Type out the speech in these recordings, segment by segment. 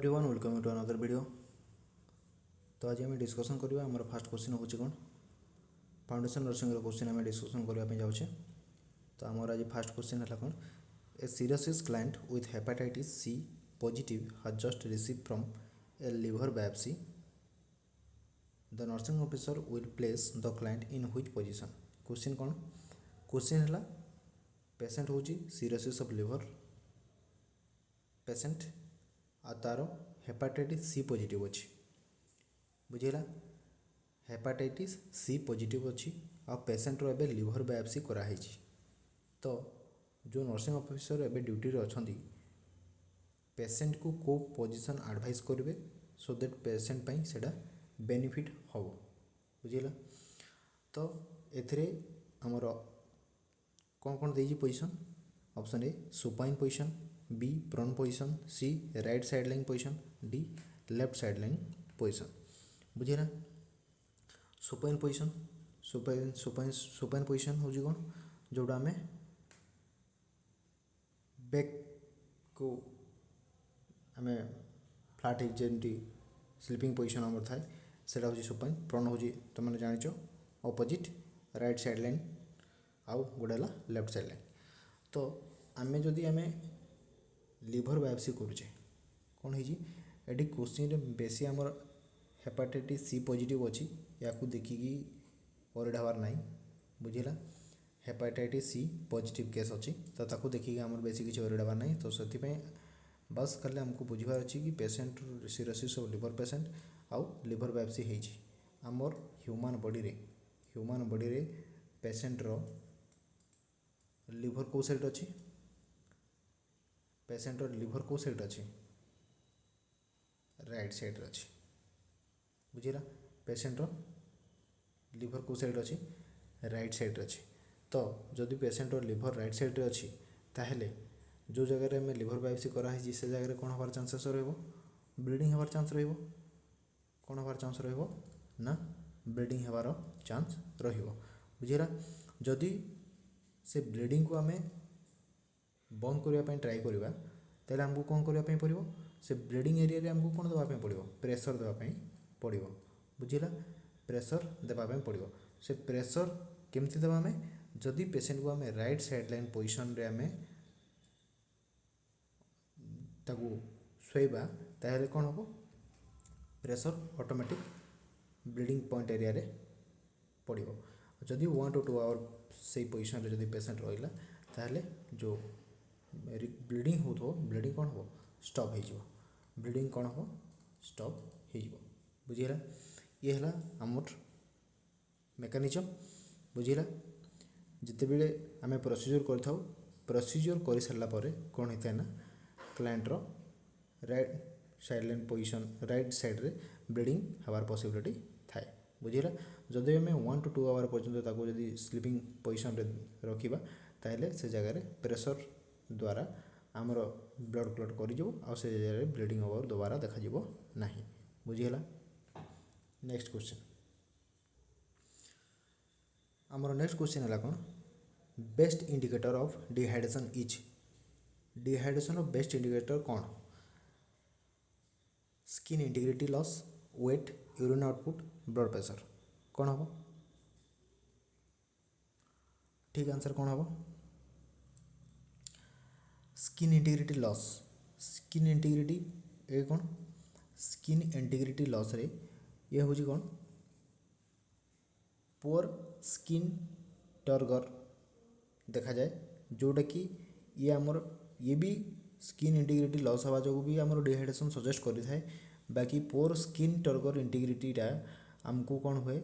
Everyone welcome to another video. तो आज आम डिस्कसन करवा आम फास्ट क्वेश्चन हूँ कौन फाउंडेशन नर्सिंग क्वेश्चन आम डिस्कसन करने जाऊे। तो आम आज फास्ट क्वेश्चन है कौन a cirrhosis client with hepatitis C positive has just receive from a liver biopsy the nursing officer will place the client in which position. Question कौन question है पेशेंट हूँ सीरोसिस ऑफ लिवर पेशेंट आ तार hepatitis C positive अच्छी बुझेगा hepatitis C positive अच्छी आ पेशेंटर एबे liver biopsy कराई। तो जो नर्सिंग ऑफिसर एबे ड्यूटी रे अछंती पेशेंट को को पोजीशन एडवाइस करेंगे सो दैट पेशेंट पाई सेटा बेनिफिट हम बुझेगा। तो एथिरे हमर कौन कौन देजी position option A supine position B prone position C right side lying position D left side lying position बुझेगा। सुपाइन पोजीशन सुपाइन पोजीशन हूँ कौन जोड़ा आम बैक को आम फ्लाट जमी स्लीपिंग पोजीशन आम थाए सेटा हूँ सुपाइन प्रोन हूँ तुम मैंने जाच अपोजिट राइट साइड लाइन आउ गोटे है लेफ्ट साइड लाइन। तो आम जदि आम लिवर बायोप्सी करुचे कौन है ये क्वेश्चन बेसी आमर हेपाटाइटिस सी पॉजिटिव अच्छी या देखिकी वरीड हबार ना बुझेगा। हेपाटाइटिस सी पॉजिटिव केस अच्छी तो ताकू देखिए आमर बेसी किसी वरीड हबार ना। तो से बस खाली आमको बुझार अच्छी कि patient cirrhosis of liver patient आउ लिवर बायोप्सी होती आमर ह्यूमन बॉडी रे पेशेंटर लिवर को साइड अच्छी पेशेंटर लिवर को साइड अच्छी राइट साइड अच्छी बुझेगा। पेशेंटर लिवर को साइड अच्छी राइट साइड अच्छी। तो जदि पेशेंटर लिवर राइट साइड अच्छी ताहले जो जगह में लिवर बायोप्सी कराई से जगह कौन हबार चांसेस ब्लीडिंग हबार चांस कौन हबार चांस ना ब्लीडिंग हबार चांस बुझेगा। जदि से ब्लीडिंग को आम बंद करने ट्राए करवा तेल आमको कौन करने पड़ो से ब्लीडिंग एरिया आमको कौन देवाई पड़ो प्रेशर देवाई पड़ो बुझेगा। प्रेशर देवाई पड़ो से प्रेशर केमती देवा आम जदि पेशेंट को आम राइट साइड लाइन पोजिशन रे आम ताकू शोवा ताहले कौन हम pressure automatic bleeding point area रे पड़ो। जदि 1 to 2 आवर से पोजिशन जदि पेशेंट रहा ताहले जो ब्लीडिंग हो ब्लीडिंग कौन हो स्टॉप हो ब्लीडिंग कौन हो स्टॉप हो बुझेगा। ये है आमर मेकानिजम बुझेगा। जिते बड़े आम प्रोसीजर कर प्रोसीजर कर सारापर कौन होता है ना क्लाइंटर right side lying position right side रे ब्लीडिंग हबार पॉसिबिलिटी थाए बुझेगा। जदि आम 1 to 2 आवर पर्यंत जदि स्लीपिंग पोजिशन रे रखा ताहले से जगह प्रेशर द्वारा आमर ब्लड क्लट कर जगह ब्लीडिंग हबार दोबारा देखा ना बुझीगला। नेक्स्ट क्वेश्चन आमर नेक्स्ट क्वेश्चन है कौन best indicator of dehydration is dehydration of best indicator कौन skin integrity loss weight urine output blood pressure कौन हम ठीक आंसर कौन हम skin integrity loss skin integrity ये कौन स्किन इंटीग्रिटी लॉस रे ये हूँ कौन पुअर स्किन टर्गर देखा जाए जोटा कि ये आमर ये भी स्किन इंटीग्रिटी लॉस हवा जो भी आमर डिहाइड्रेशन सजेस्ट करि थाए। बाकी पुअर स्किन टर्गर इंटीग्रिटीटा आमको कौन हुए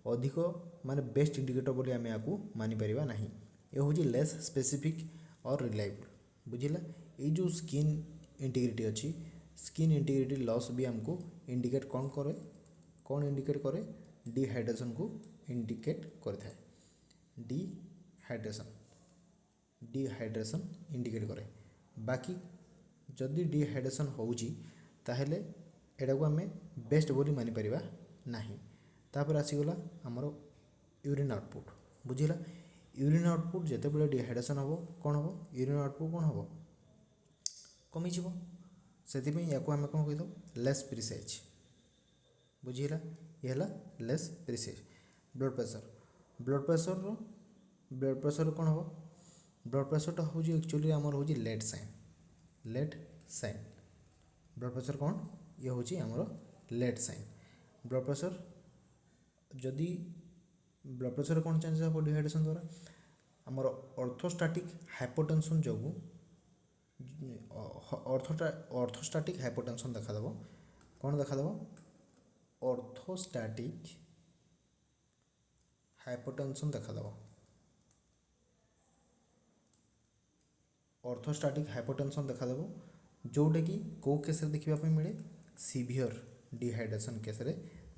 अधिक माने बेस्ट इंडिकेटर बोली आम या मानी परिबा नहीं। ये हूँ लेस स्पेसिफिक और रिलायबल बुझेगा। ये जो स्किन इंटीग्रिटी अच्छी स्किन इंटीग्रिटी लॉस भी आमको इंडिकेट कौन इंडिकेट करे डिहाइड्रेशन को इंडिकेट करे डिहाइड्रेशन इंडिकेट करे। बाकी जदि डिहाइड्रेशन होउची ताहले एटा को आम बेस्ट बोली मानी परिबा नहीं। तापर आसीगला आमर यूरिन आउटपुट बुझेगा। यूरिन आउटपुट जिते बड़े डिहाइड्रेशन हम कौन हम यूरिन आउटपुट कौन हम कमिज से या आम कौन कही लेस प्रिसाइज बुझीला ये है लेस प्रिसाइज। ब्लड प्रेशर कौन हम ब्लड प्रेशरटा हूँ एक्चुअली आमर हूँ लेट साइन ब्लड प्रेशर कौन ये हूँ आमर लेट साइन। ब्लड प्रेशर जदि ब्लड प्रेशर कौन चेंज हम डिहाइड्रेशन द्वारा आमर ऑर्थोस्टैटिक हाइपोटेंशन जो ऑर्थोस्टैटिक हाइपोटेंशन देखादेव कौन देखादेव ऑर्थोस्टैटिक हाइपोटेंशन देखादेव। ऑर्थोस्टैटिक हाइपोटेंशन देखादेव जोटा कि कौ केस देखा मिले सीवियर डिहाइड्रेशन केस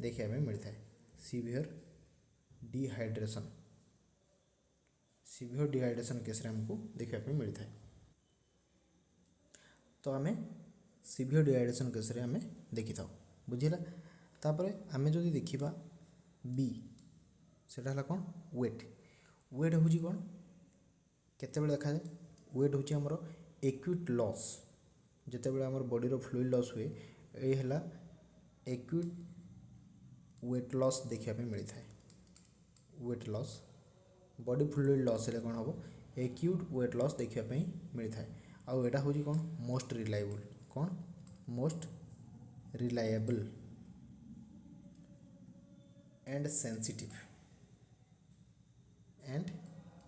देखा मिलता है। सीवियर डिहाइड्रेशन केस हमको देखा मिलता है। तो आम सीवियर डिहाइड्रेशन केस आम देखी था बुझीला। तापर आम जो देखा बी सेटा कौन वेट हूँ कौन केते देखा जाए वेट हूँ आमर एक्यूट लॉस जिते बड़े आमर बॉडी फ्लूइड लॉस हुए ये है एक्यूट वेट लॉस देखा मिलता है। Weight loss body fluid loss है कौन हम एक्यूट वेट लॉस देखा मिलता है। आउ एटा हूँ कौन most reliable and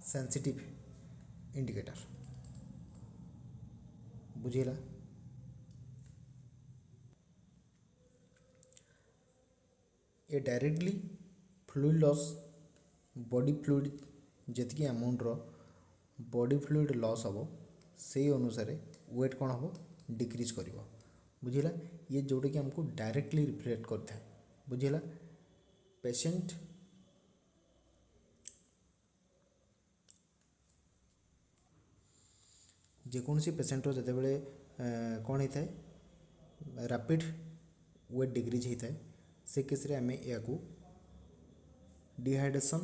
sensitive indicator बुझेगा। ये directly fluid loss body fluid जी अमाउंटर बॉडी फ्लूइड लॉस हम से अनुसार वेट कौन हम डिक्रीज कर बुझेगा। ये जोटा कि हमको डायरेक्टली रिफ्लेक्ट करता है बुझेगा। पेशेंट जेकोसी पेशेंटर जिते बड़े कौन होता है रैपिड वेट डिक्रीज होता है से केस आम या डिहाइड्रेशन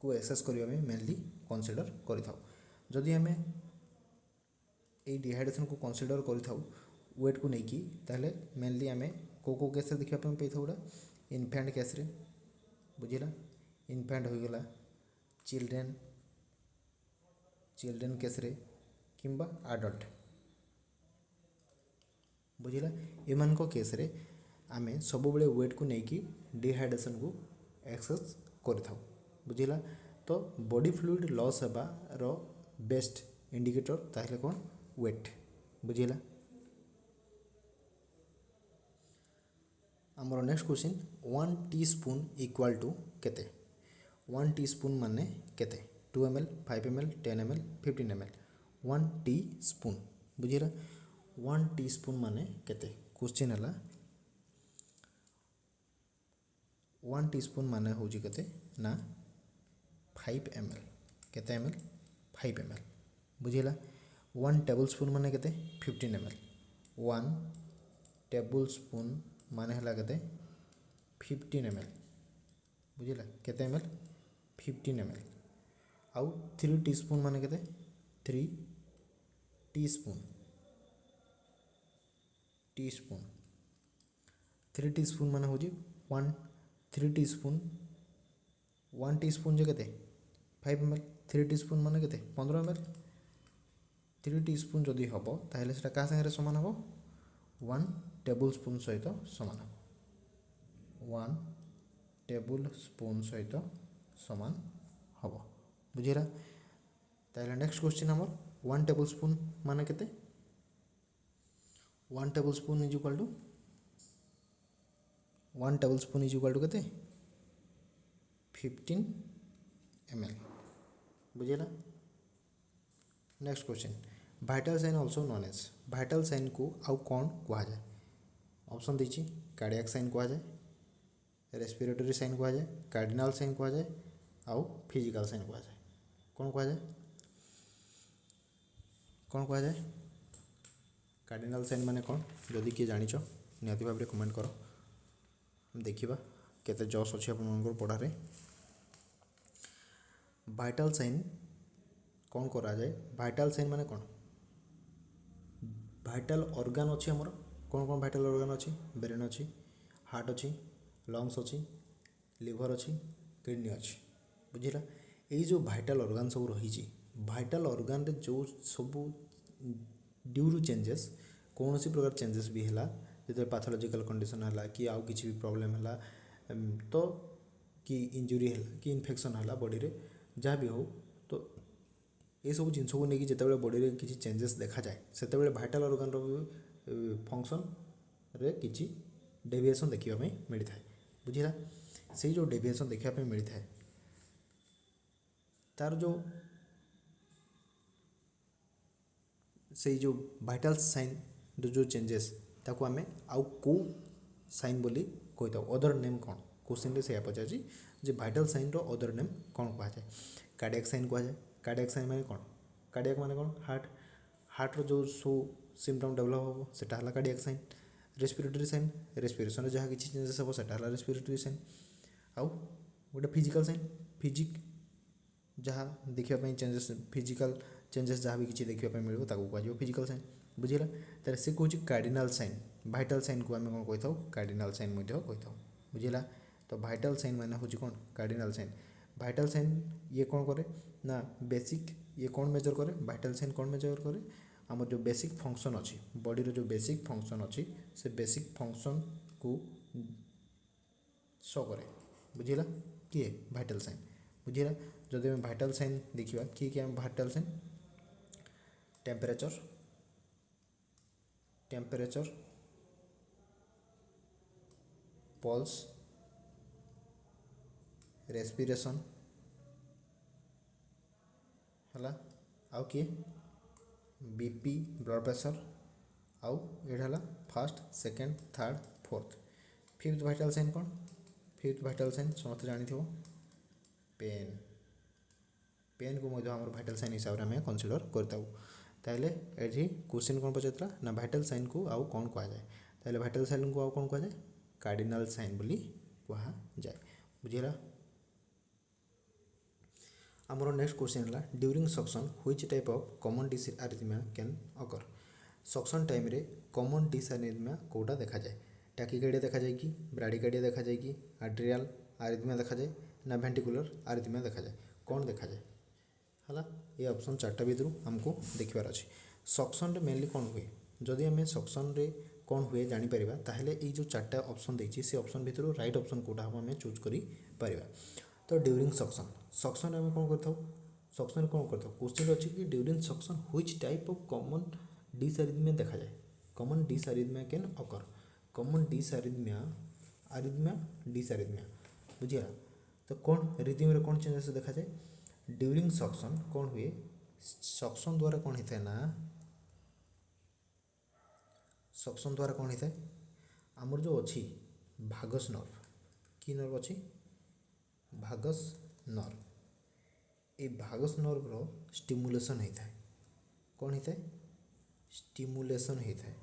को एक्सेस करने में मेनली कनसीडर करी आम ये डिहाइड्रेशन को कनसीडर करी वेट को लेकिन ताहले मेनली आम को केस देखा पाई था इनफैंट केस बुझेगा। इनफैंट होगला चिल्ड्रेन केस किंबा आडल्ट बुझेगा। एमान केस आम सब बड़े वेट को लेकिन डिहाइड्रेशन को एक्सेस कर बुझेगा। तो बॉडी फ्लूइड लॉस होबार बेस्ट इंडिकेटर ताहले कौन वेट बुझेगा। आमर next question 1 teaspoon equal to केते 1 टीस्पून माने केते 2 ml 5 ml 10 ml 15 ml 1 teaspoon बुझेगा। 1 टीस्पून माने केते क्वेश्चन है 1 टीस्पून माने हूँ केते ना 5 ml केते ml 5 ml बुझेगा। 1 टेबलस्पून माने केते 15 ml 1 टेबलस्पून माने हला केते 15 ml बुझेगा केते ml 15 ml। आउ 3 टीस्पून माने केते 3 टीस्पून 3 टीस्पून माने हूँ 3 टीस्पून 1 टीस्पून जो केते 5 ml 3 टीस्पून माने केते 15 ml 3 टीस्पून जदि हम ताहले सेटा क्या संगे समान हम 1 टेबलस्पून सहित सामान 1 टेबलस्पून सहित सामान हम बुझेगा। ताहले नेक्स्ट क्वेश्चन हमर 1 टेबलस्पून माने केते 1 tablespoon is equal to 1 tablespoon is equal to केते 15 ml बुझेगा। Next question vital sign also known as vital sign को आउ कौन कह जाए ऑप्शन देछि कार्डियक साइन कह जाए रेस्पिरेटरी साइन कह जाए कार्डिनल साइन कह जाए आउ फिजिकल साइन कह जाए कौन कह जाए कार्डिनल साइन माने कौन जदि किए जानिछ निहाती भाव कमेंट कर देखिबा केते जस अछि आपन पढ़ारे। भाइटल साइन कौन करा जाए भाइटल साइन माने कौन भाइटाल ऑर्गन अच्छी आमर कौन कौन भाइटाल ऑर्गन अच्छी ब्रेन अच्छी हार्ट अच्छी लंग्स अच्छी लिवर अच्छी किडनी अच्छी बुझिला ये जो भाइटाल ऑर्गन सब रही भाइटाल ऑर्गन रे जो सब ड्यू टू चेंजेस कौन सी प्रकार चेंजेस भी है जो पैथोलॉजिकल कंडीशन है कि आउ किसी भी प्रॉब्लम है तो कि इंजुरी है कि इन्फेक्शन है बॉडी रे जहाँ भी हो तो ये सब जिन को लेकिन जिते बॉडी रे किसी चेंजेस देखा जाए से भाइटाल ऑर्गन भी फंक्शन रे किसी डेविएशन देखा मिलता है बुझिला से जो डेविएशन देखा मिलता है तार जो से जो भाइटाल साइन जो चेंजेस ताको आमे आउ को साइन बोली कही था अदर नेम कौन क्वेश्चन से पचार जे भाइटाल साइन रो अदर नेम कौन कह जाए कार्डियक साइन कह जाए कार्डियक साइन माने कौन कार्डियक माने कौन हार्ट रो जो सो सिम्पटम डेभलप हो सेटा हला cardiac sign respiratory sign respiration जहाँ किसी चेंजेस हो सेटा हला रेस्पिरेटरी साइन आउ गोटे फिजिकल साइन फिजिक जहाँ देखा चेंजेस फिजिकल चेंजेस जहाँ भी किसी देखा मिले कह फिजिकल साइन बुझेगा तार से कौन कार्डिनाल साइन भाइटाल साइन को आम कौन कही था कार्डिनाल साइन कही था बुझेगा तो भाइटाल साइन माने हूँ कौन कार्डिनाल साइन भाइटाल साइन ये कौन करे ना बेसिक ये कौन मेजर करे भाइटाल साइन कौन मेजर करे आम जो बेसिक फंक्शन अच्छी बॉडी रो जो बेसिक फंक्शन अच्छी से बेसिक फंक्शन को शो करे बुझेगा किए भाइटाल साइन बुझेगा जदि आम भाइटाल साइन देखा किए vital sign temperature pulse respiration है आउ किए बीपी ब्लड प्रेशर आउ ये first second third fourth fifth vital sign कौन फिफ्थ भाइटाल साइन समस्त जानी पेन पेन को भाइटाल साइन हिसाब से आम कनसीडर करता ये क्वेश्चन कौन पचार ना भाइटाल साइन को आउ कौन कह जाए भाइटाल साइन को आउ कौन कह जाए कार्डिनाल साइन बोली कह जाए बुझेगा आमर नेक्स्ट क्वेश्चन है during suction which type of common dysrhythmia can occur suction time रे कॉमन डिसआरिथमिया कोटा देखा जाए टैकीकार्डिया देखा जाए कि ब्राडीकार्डिया देखा जाए कि आर्टेरियल आरिथमिया देखा जाए ना वेंट्रिकुलर आरिथमिया देखा जाए कौन देखा जाए है ये ऑप्शन चार्टा भितर आमको देखार अच्छे सक्शन रे मेनली कौन हुए जदि आम सक्शन रे कौन हुए जानीपर ताहले ये जो चार्टा ऑप्शन देखिए से ऑप्शन भितर राइट ऑप्शन कोटा हम आम चूज कर तो ड्यूरिंग सक्शन आम कौन कर सक्शन कौन कर क्वेश्चन अच्छी कि during suction which type of common dysrhythmia देखा जाए common dysrhythmia can occur common dysrhythmia dysrhythmia बुझिया तो कौन रिदम रे कौन चेंजेस देखा जाए ड्यूरिंग सक्शन कौन हुए सक्शन द्वारा कौन होता है ना सक्शन द्वारा कौन होता है आमर जो अच्छी भागस नर्व कि नर्व अच्छी भागस नर्व ये भागस नर्व रो स्टिमुलेशन होता है कौन होता है स्टिमुलेशन होता है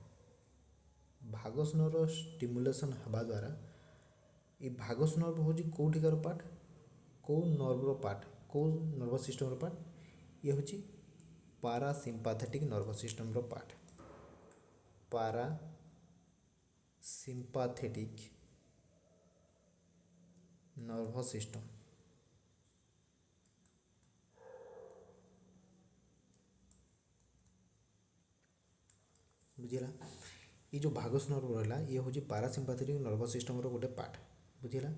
भागस नर्व स्टिमुलेशन हवा द्वारा ये भागस नर्व हूँ कौटिकार पार्ट कौ नर्वर पार्ट कौ नर्वस सिस्टम पार्ट ये हूँ parasympathetic nervous system part parasympathetic nervous system बुझेगा ये जो भागस नर्व रहा ये हूँ पारासिम्पाथेटिक नर्वस सिस्टम गोटे पार्ट बुझेगा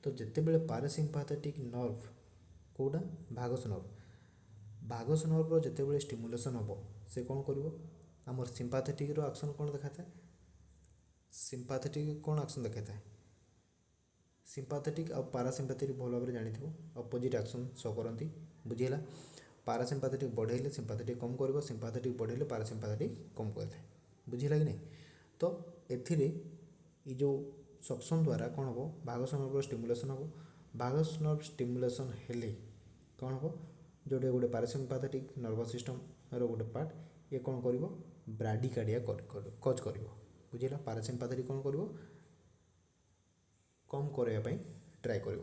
तो जिते बड़े पारासिम्पाथेटिक नर्व कौटा भागस नर्व जिते बड़े स्टिमुलेशन हम से कौन कर आमर सिम्पाथेटिक एक्शन कौन देखा था सिम्पाथेटिक कौन एक्शन देखा था सिम्पाथेटिक और पारासिम्पाथेटिक भल भाव जानी अपोजिट एक्शन शो करती बुझेगा पारासिम्पाथेटिक बढ़ेले सिम्पाथेटिक कम कर सिम्पाथेटिक बढ़ेले पारासिम्पाथेटिक कम करता बुझेगा कि नहीं तो एथिरे ये जो सक्शन द्वारा कौन हम भागस नर्व स्टिमुलेशन हम भागस नर्व स्टिमुलेशन हेले कौन हम जोटे गोटे पारासिम्पाथेटिक नर्वस सिस्टम गोटे पार्ट ये कौन कर ब्राडीकार्डिया कज कर बुझेगा पारासिम्पाथेटिक कौन कर कम करने ट्राए कर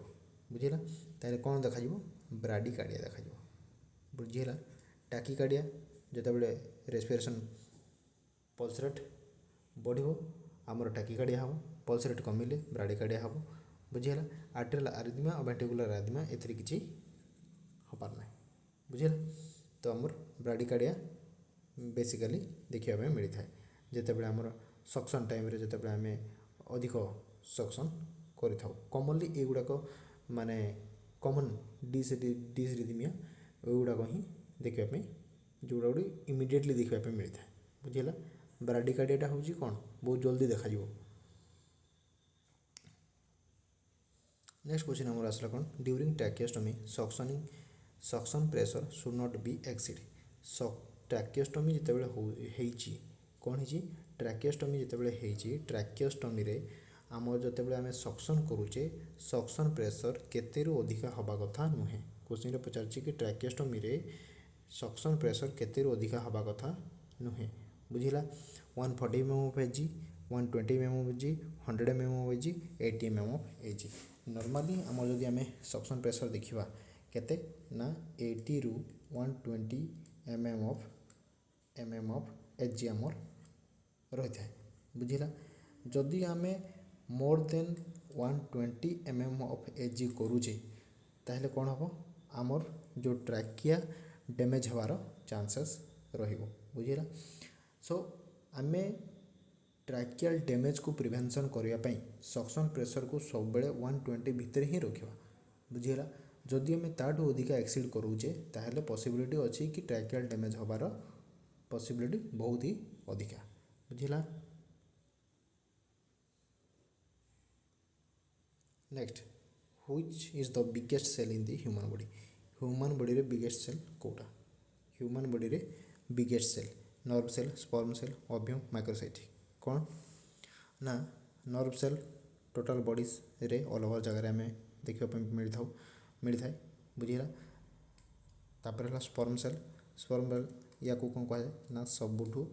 बुझेगा ताले कौन देखा ब्राडीकार्डिया देखा बुझेगा टैकीकार्डिया जिते बड़े रेस्पिरेशन पल्स रेट बढ़िबो आमर टाकिकार्डिया हम पल्स रेट कमिले ब्राडिकार्डिया हम बुझीगला आर्टेरियल आरिथमिया और वेंट्रिकुलर आरिथमिया एथिरे किछि हबार ना बुझीगला तो आमर ब्राडिकार्डिया बेसिकली देखा मिलता है जितेबाला आमर सक्शन टाइम रे जितेबाला आम अधिक सक्शन करें कमनली एगुड़ाक माने कमन डिसरिथमिया एगुड़ाक ही देखापी जोड़ा गुड़ी इमिडिएटली देखापी मिलता है बुझीगला ब्राडिकार्डियाटा हूँ कौन बहुत जल्दी देखा नेक्स्ट क्वेश्चन आमर आसला कौन during tracheostomy suction pressure should not be exceed tracheostomy जितेबाला होईची कौन होती ट्रैकियोस्टोमी जितेबाला होईची ट्रैकियोस्टोमी रे आमर जितेबाला आम सक्शन करुचे सक्शन प्रेशर केतेरु अधिका हवा कथा नुहे क्वेश्चन रे पचारछि कि ट्रैकियोस्टोमी रे सक्शन प्रेशर केतेरु अधिका हवा कथा नुहे बुझिला 140 mm of Hg 120 mm of Hg 100 mm of Hg 80 mm of Hg normally आम जदि आम सक्शन प्रेशर देखा केते ना 80 रु 120 mm of Hg आमर रही है बुझिला जदि आम more than 120 mm of Hg करुचे ताहले कौन हम आमर जो ट्रैकिया डैमेज हबार चांसेस रहिबो बुझिला सो आम ट्रैकियल डैमेज को प्रिवेंशन करने सक्शन प्रेशर को सब बेले 120 भितर ही रखा बुझीगला जदि आम ताठू अधिका एक्सीड करूचे ताहले पॉसिबिलिटी अच्छी कि ट्रैकियल डैमेज हबार पॉसिबिलिटी बहुत ही अधिका बुझीगला next which is the biggest cell in the human body रे बिगेस्ट सेल कोटा ह्यूमन बॉडी रे biggest cell nerve cell sperm cell ovum microcyte कौन ना नर्व सेल टोटल बॉडीज रे ऑल ओवर जगह आम देखा मिलता है बुझीगला तापर है स्पर्म सेल या कौन कहुए ना सबुठू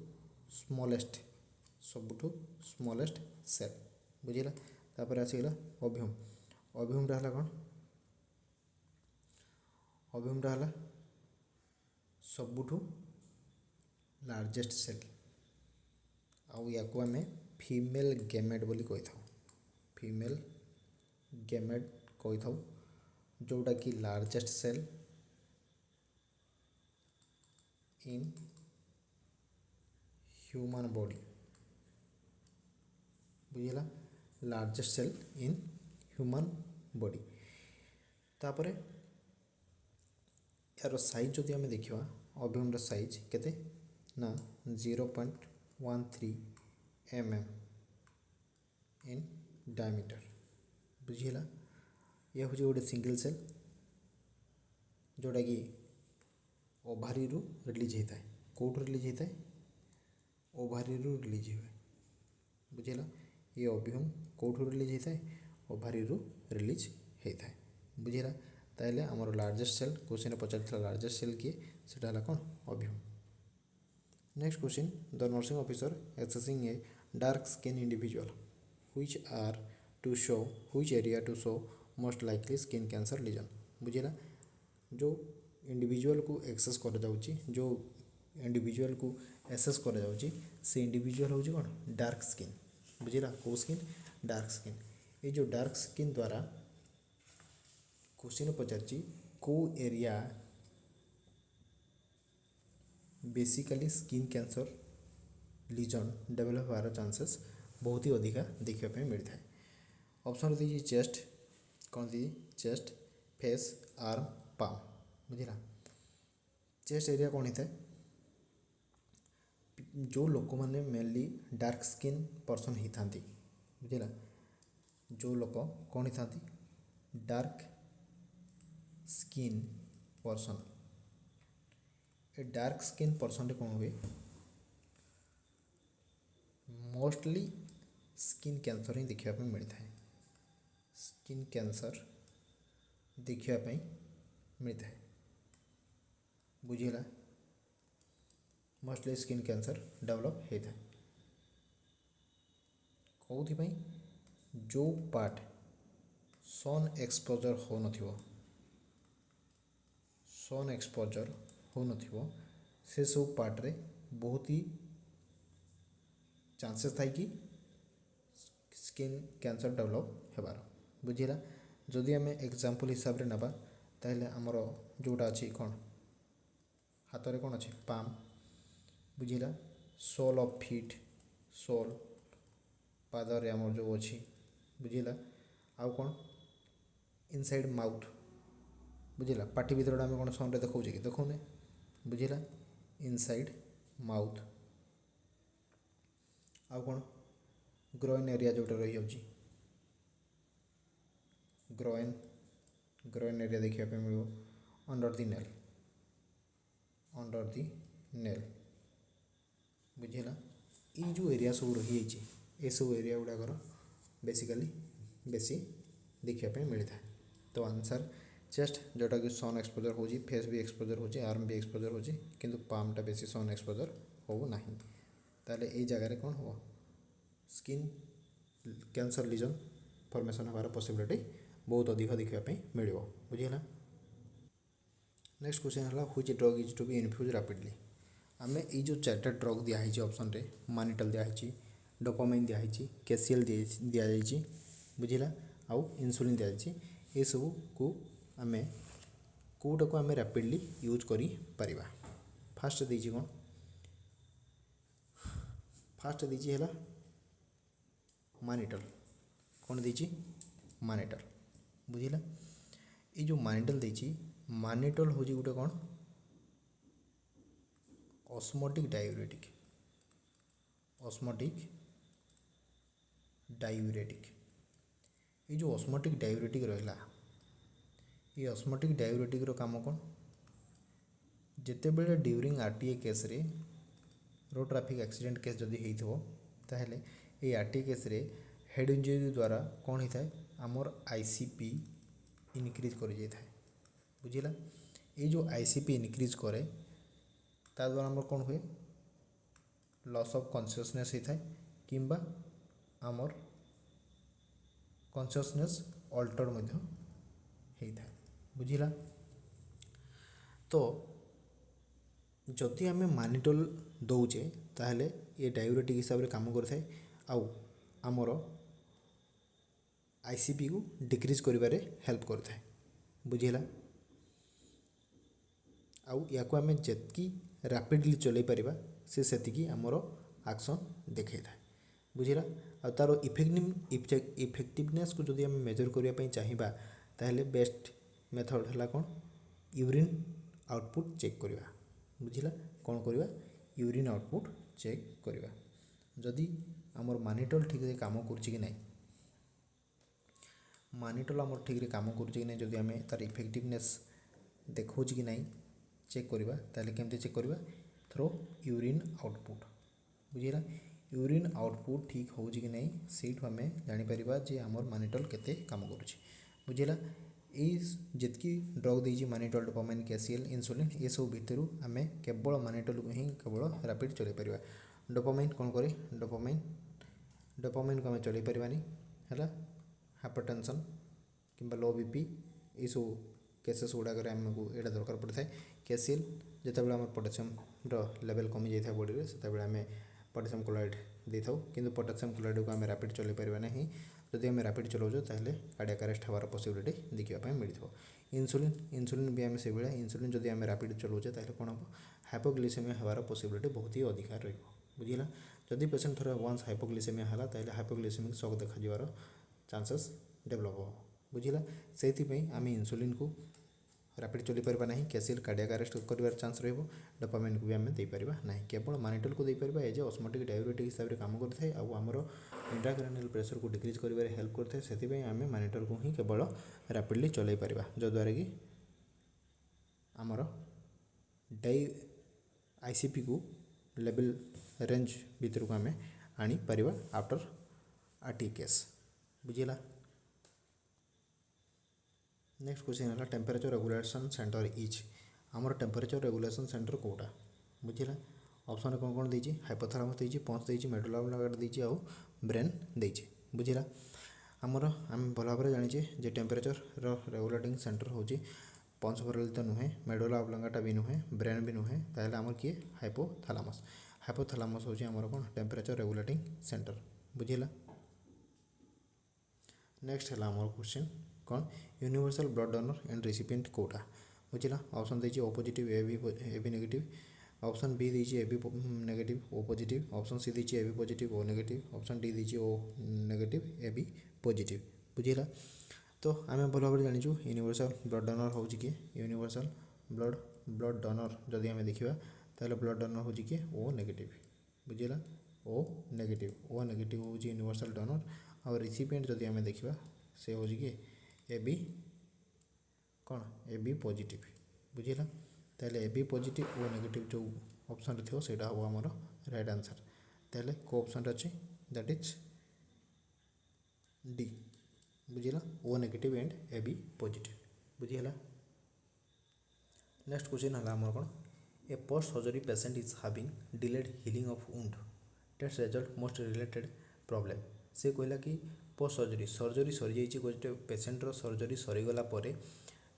स्मॉलेस्ट सेल बुझीगला तापर आसीगला ओव्यूम रहा कौन ओव्यूम रहा सबुठू लार्जेस्ट सेल आउ या को आम फीमेल गैमेट बोली कही था फीमेल गैमेट कही था जोटा कि largest cell in human body बुझीगला largest cell in human body तापर यार साइज जदि आम देखा ओव्यूम साइज केते ना 0.13 mm इन डायमीटर बुझीगला यह हूँ गोटे सिंगल सेल जोटा कि ओभारी रु रिलीज होता है कौट रिलीज होता है ओभारी रु रिलीज हुए बुझीगला ये ओव्यूम कौट रिलीज होता है ओभारी रु रिलीज होता है बुझीगला ताइले आमर लार्जेस्ट सेल क्वेश्चन पचार लार्जेस्ट सेल किए सेटा है कौन ovum next question the nursing officer assessing a dark skin individual which are to show which area to show most likely skin cancer lesion बुझीगला जो इंडिविजुअल को एक्सेस कर जाउची जो इंडिविजुअल को एसेस कर जाउची से इंडिविजुअल होची कौन डार्क स्किन बुझीगला को स्किन डार्क स्किन ये जो डार्क स्किन द्वारा क्वेश्चन पचारची को area basically skin cancer lesion develop होवार चांसेस बहुत ही अधिका देखापी मिलता है ऑप्शन दी चेस्ट कौन the chest face arm palm बुझीगला चेस्ट एरिया कौन होता है जो लोक मैंने मेनली डार्क स्किन पर्सन ही था बुझीगला जो लोक कौन ही था dark skin person a dark skin person कौन हुए मोस्टली स्किन कैंसर ही देखा मिलता है स्किन कैंसर देखा मिलता है बुझीगला मोस्टली स्किन कैंसर डेवलप होता है कौन जो पार्ट सन एक्सपोजर हो नथिबो सन एक्सपोजर हो नथिबो से सब पार्ट रे बहुत ही चांसेस थाई कि स्किन कैंसर डेवलप हेबार बुझिला। जदि आम एग्जांपल हिसाब रे नबा ताहले आमर जोटा अच्छी कौन हाथ में कौन अच्छे पाम बुझिला। सोल ऑफ फीट सोल पादरे आमर जो अच्छी बुझिला। आउ कौन इनसाइड माउथ बुझिला पाटी भर आम कौन सन देखा कि देखने बुझिला इनसाइड माउथ। आउ कौन ग्रोइन एरिया जोटा रही जाऊँगी ग्रोइन ग्रोइन एरिया देखा मिल अंडर दी नेल बुझेगा। ये जो एरिया सब रही ये सब एरिया गुड़ाकर बेसिकली बेसी देखा मिलता है। तो आंसर चेस्ट जोटा कि सन एक्सपोजर हो फेस भी एक्सपोजर हो आर्म भी एक्सपोजर हो किंतु पामटा बेसी सन एक्सपोजर हो ना। ताले ये जगह कौन हो स्किन कैंसर लीजन फॉर्मेशन हमार पॉसिबिलिटी बहुत अधिक देखा मिल बुझेगा। नेक्स्ट क्वेश्चन है which drug is to be infuse rapidly. आम ये जो चार्टा ड्रग दिखाई ऑप्शन रे मानिटल दिखाई डोपामाइन दिखाई कैसियल दि बुझिला आउ इन्सुलिन दिखाई ये सब को आम कौटा को आम रैपिडली यूज करी परिबा। फास्ट देछि कौन फास्ट देछि है मानिटल कौन देछि मानिटल बुझिला। ये जो मानिटल देछि मानिटल हूँ गोटे कौन ऑस्मोटिक डायूरेटिक ये जो ऑस्मोटिक डायूरेटिक रहा ये ऑस्मोटिक डायूरेटिक रो काम कौन जिते बड़े ड्यूरिंग आरटीए केस रे रोड ट्रैफिक एक्सीडेंट केस जदि होइथो ताहले ये आरटीए केस रे हेड इंजरी द्वारा कौन होता है आमर आईसीपी इनक्रीज कर जाए बुझिला। ये जो आईसीपी इनक्रीज करे ता द्वारा आमर कौन हुए लॉस ऑफ कॉन्शियसनेस होता है किंबा आमर कॉन्शियसनेस अल्टर होता है बुझिला। तो जदि आम मानिटल दौचे ताहले ये डायूरेटिक हिसाब से काम करता है आउ आमर आईसीपी को डिक्रीज करिबारे हेल्प करता है बुझिला। आउ या को आम जितकी रैपिडली चलै परिबा से सेतिकी आमर एक्शन देखै था बुझिला। आ तार इफेक्टिवनेस को जदि आम मेजर करने चाहिए ताहले बेस्ट मेथड है कौन यूरिन आउटपुट चेक करवा बुझिला। कौन करवा यूरिन आउटपुट चेक करवा जदि आमर मानिटल ठीक से काम कर मानिटल आमर ठीक से काम कर जदि आम तार इफेक्टिवनेस देखा कि नहीं चेक करवा ताले केमती चेक करवा थ्रो यूरिन आउटपुट बुझिला। यूरिन आउटपुट ठीक हो कि नहीं सेठू आम जापर जे आमर मानिटल केते काम कर बुझिला। जितकी ड्रग देजी मानिटल डोपामाइन कैसियल इन्सुलिन ये सब भितर आम केवल मानिटल को ही केवल रैपिड चलै परिबा। डोपामाइन कौन करे डोपामाइन को आम चलै परिबानी है हाइपरटेंशन किंबा लो बीपी ये सब केसेस गुड़ाक आमको यहाँ दरकार पड़ता है। कैसियल जितेबाला आम पोटासियम लेवल कमी जाता है बॉडी से आम पोटासियम क्लोराइड दे था कि पोटासियम क्लोराइड को आम रैपिड चलै परिबा नहीं जदि आम रैपिड चलाऊँ ताहले कार्डियक अरेस्ट हमार पॉसिबिलिटी देखा मिलता। इन्सुलिन भी आम से भाया इन्सुलिन जदि आम रैपिड चलाऊे ताहले कौन हम हाइपोग्लिसेमिया हमार पॉसिबिलिटी बहुत ही अधिकार बुझिला। जदि पेशेंट थोड़ा वन्स हाइपोग्लिसेमिया है ताहले हाइपोग्लिसेमिक शॉक देखा चांसेस डेवलप हो बुझिला। से आम इन्सुलिन को रैपिड चली पारिबा नहीं कैसियल कार्डियक अरेस्ट कर चांस रहिबो। डोपामाइन को भी आम दे पारिबा नहीं केवल मानिटल को दे पारिबा एज ऑस्मोटिक डायूरेटिक हिसाब से काम करता है आउ आमर इंट्राक्रैनियल प्रेशर को डिक्रीज करिबारे हेल्प करता है से आम मानिटल को ही केवल रैपिडली चलै पारिबा जद्वारा कि आमर आईसीपी को लेवल रेंज भीतर को आम आनी पारिबा आफ्टर आरटीए केस बुझिला। नेक्स्ट क्वेश्चन है टेम्परेचर रेगुलेशन सेंटर इज आमर टेम्परेचर रेगुलेशन सेंटर कोटा बुझिला। ऑप्शन कौन कौन देछि हाइपोथैलेमस देछि पंच देछि मेडुला ऑब्लांगेटा देछि आउ ब्रेन देछि बुझिला। आमर आम भल भाव जाचे जे टेम्परेचर रेगुलेटिंग सेंटर हूँ पंच भरल तो नुहे मेडुला ऑब्लांगेटा भी नुहे ब्रेन भी नुहे ताहले आमर किए हाइपोथैलेमस हाइपोथैलेमस होची हमर कोन टेम्परेचर रेगुलेटिंग सेंटर बुझिला। नेक्स्ट है हमर क्वेश्चन कौन universal blood donor and recipient कोटा बुझिला। ऑप्शन देछि O positive A B negative, option B देछि A B negative O positive, option C देछि A B positive O negative, option D देछि O negative A B positive बुझिला। तो आम भल भाव जाचु यूनिवर्सल ब्लड डोनर हूँ कि यूनिवर्सल ब्लड डोनर जदि आम देखा ताहले ब्लड डोनर हूँ कि ओ नेगेटिव बुझिला। ओ नेगेटिव हूँ यूनिवर्सल डोनर और रिसिपिएंट जदि आम देखा से हूँ कि ए बी कौन ए बी पॉजिटिव बुझिला। ताहले A B positive O negative जो ऑप्शन थो सेटा हम आमर राइट आंसर। ताहले को ऑप्शन अच्छे दैट इज डी बुझिला O negative and A B positive बुझिला। नेक्स्ट क्वेश्चन है आमर कौन a post surgery patient is having delayed healing of wound that's result most related problem. से कहला कि पोस्ट सर्जरी सरी जाइए गोटे पेशेंटर सर्जरी सरीगला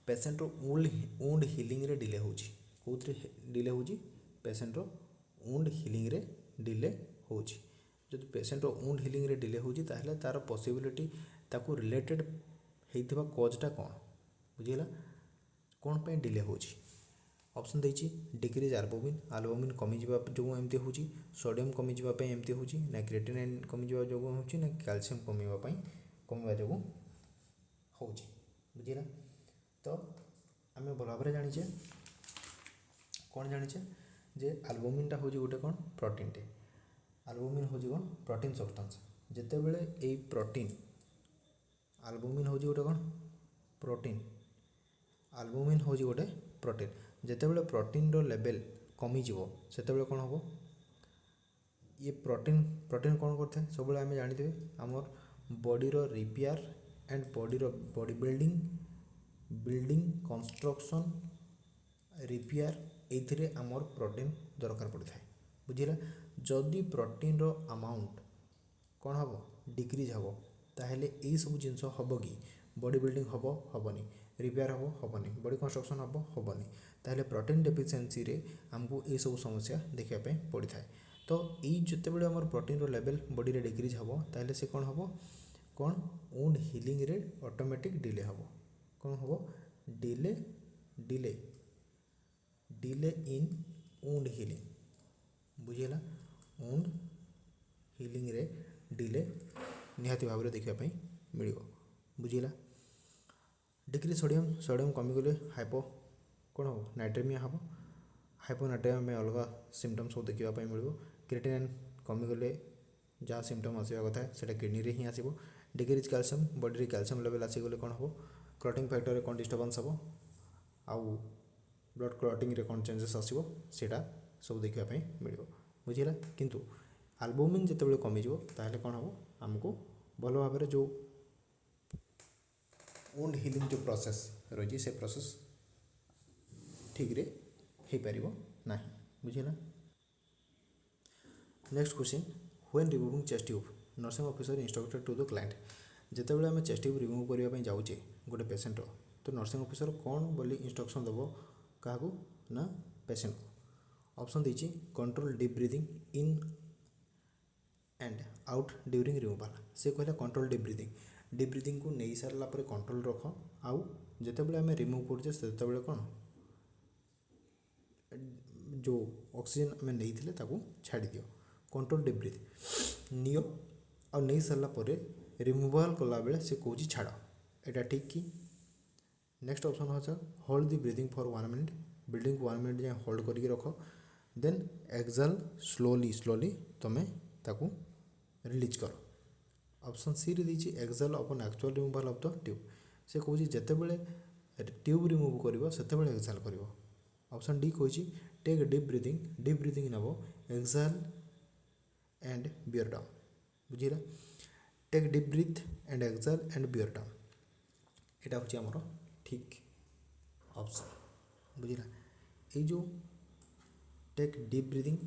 पेशेंटर वुंड हिलिंग रे डिले होची कौन डिले होची पेशेंटर वुंड हिलिंग रे डिले होची। जब पेशेंटर वुंड हिलिंग रे डिले होची ताहले तार पॉसिबिलिटी ताकू रिलेटेड हेइथिबा कॉजटा कौन बुझिला कौन पे डिले होची। ऑप्शन देछि डिक्रीज एल्बुमिन कमी जावा जो एमती होची, सोडियम कमी जावा पे एमती होची ना, क्रिएटिनिन कमी जावा जो होची ना, कैल्शियम कमीवा जो होची बुझिला। तो आम भल भाव जाचे कौन जाचे जे एल्बुमिनटा हूँ गोटे कौन प्रोटीन टे एल्बुमिन हूँ कौन प्रोटीन सब्सटेंस जिते बड़े ये प्रोटीन एल्बुमिन हूँ गोटे कौन प्रोटीन एल्बुमिन हूँ गोटे प्रोटीन जिते बड़े प्रोटीन रो लेवल कमिज से कौन हम ये प्रोटीन कौन करता है सब आम जानते आमर बॉडी रो repair and body building construction repair ये आमर प्रोटीन दरकार पड़ता है बुझिला। जदि प्रोटीन रो अमाउंट कौन हम डिक्रीज हम ताहले यही सब जिनस हम कि बॉडी बिल्डिंग हम हेनी, रिपेयर हम हेनी, बॉडी कंस्ट्रक्शन हम हेनी, ताहले प्रोटीन डेफिशिएंसी रे हमको ये सब समस्या देखापी पड़ी था। तो यही जिते बड़े आमर प्रोटीन रो लेवल बॉडी रे डिक्रीज हम ताहले से कौन हम कौन वुंड हिलिंग रे ऑटोमेटिक डिले हम कौन हम डिले इन वुंड हिलिंग बुझीला। वुंड हिलिंग रे डिले निहाती भाव में देखापी मिल बुझीला। डिक्रीज सोडियम कमीगले हाइपो कौन हम नाइट्रेमिया हम हाइपोनाइट्रेमिया में अलग सिम्पटम सब देखापी मिल। क्रिएटिनिन कमीगले जहाँ सिम्पटम आसवा कथा से किडनी रे ही आसो। Decrease calcium body calcium level आसीगले कौन हम क्लॉटिंग फैक्टर रे कौन डिस्टर्बेंस हम आउ ब्लड क्लॉटिंग रे कौन चेंजेस आसो सेटा सब देखापी मिल बुझीला। किंतु एल्बुमिन जिते कमिज ताहले कौन हम आमको भल भाव जो वुंड हिलिंग जो प्रोसेस रही से प्रोसेस ठीक रे हो पार ना बुझीला। Next question when removing chest tube nursing officer instructed to the client जिते आम चेस्ट ट्यूब रिमूव करने जाऊे गोटे पेसेंट तो नर्सिंग ऑफिसर कौन बोली इंस्ट्रक्शन देव क्या ना पेसेंट को। ऑप्शन देछि control deep breathing in and out during removal से कहला कंट्रोल डीप ब्रीदिंग को नहीं सारा पर कंट्रोल रख आउ जिते आम रिमूव करछे सेते कौन जो ऑक्सीजन आम नहीं ताकू छाड़ी दियो कंट्रोल डीप ब्रीथ नियो आ नहीं सारा पर रिमूवाल कला बेले से कौच छाड़ एटा ठीक कि। नेक्स्ट ऑप्शन हो hold the breathing for 1 minute breathing को 1 मिनट जाए होल्ड करके रख देन एक्सहेल स्लोली तुम्हें ताकू रिलीज कर। ऑप्शन सी रे दीची exhale upon actual removal of the tube से कौच जिते बड़े ट्यूब रिमूव कर से एक्सहेल कर। ऑप्शन डी कही टेक डीप ब्रीदिंग नब एक्सहेल एंड बियर डाउन बुझीला। Take deep breath and exhale and bear down यहाँ हूँ आमर ठीक ऑप्शन बुझीला। ये जो take deep breathing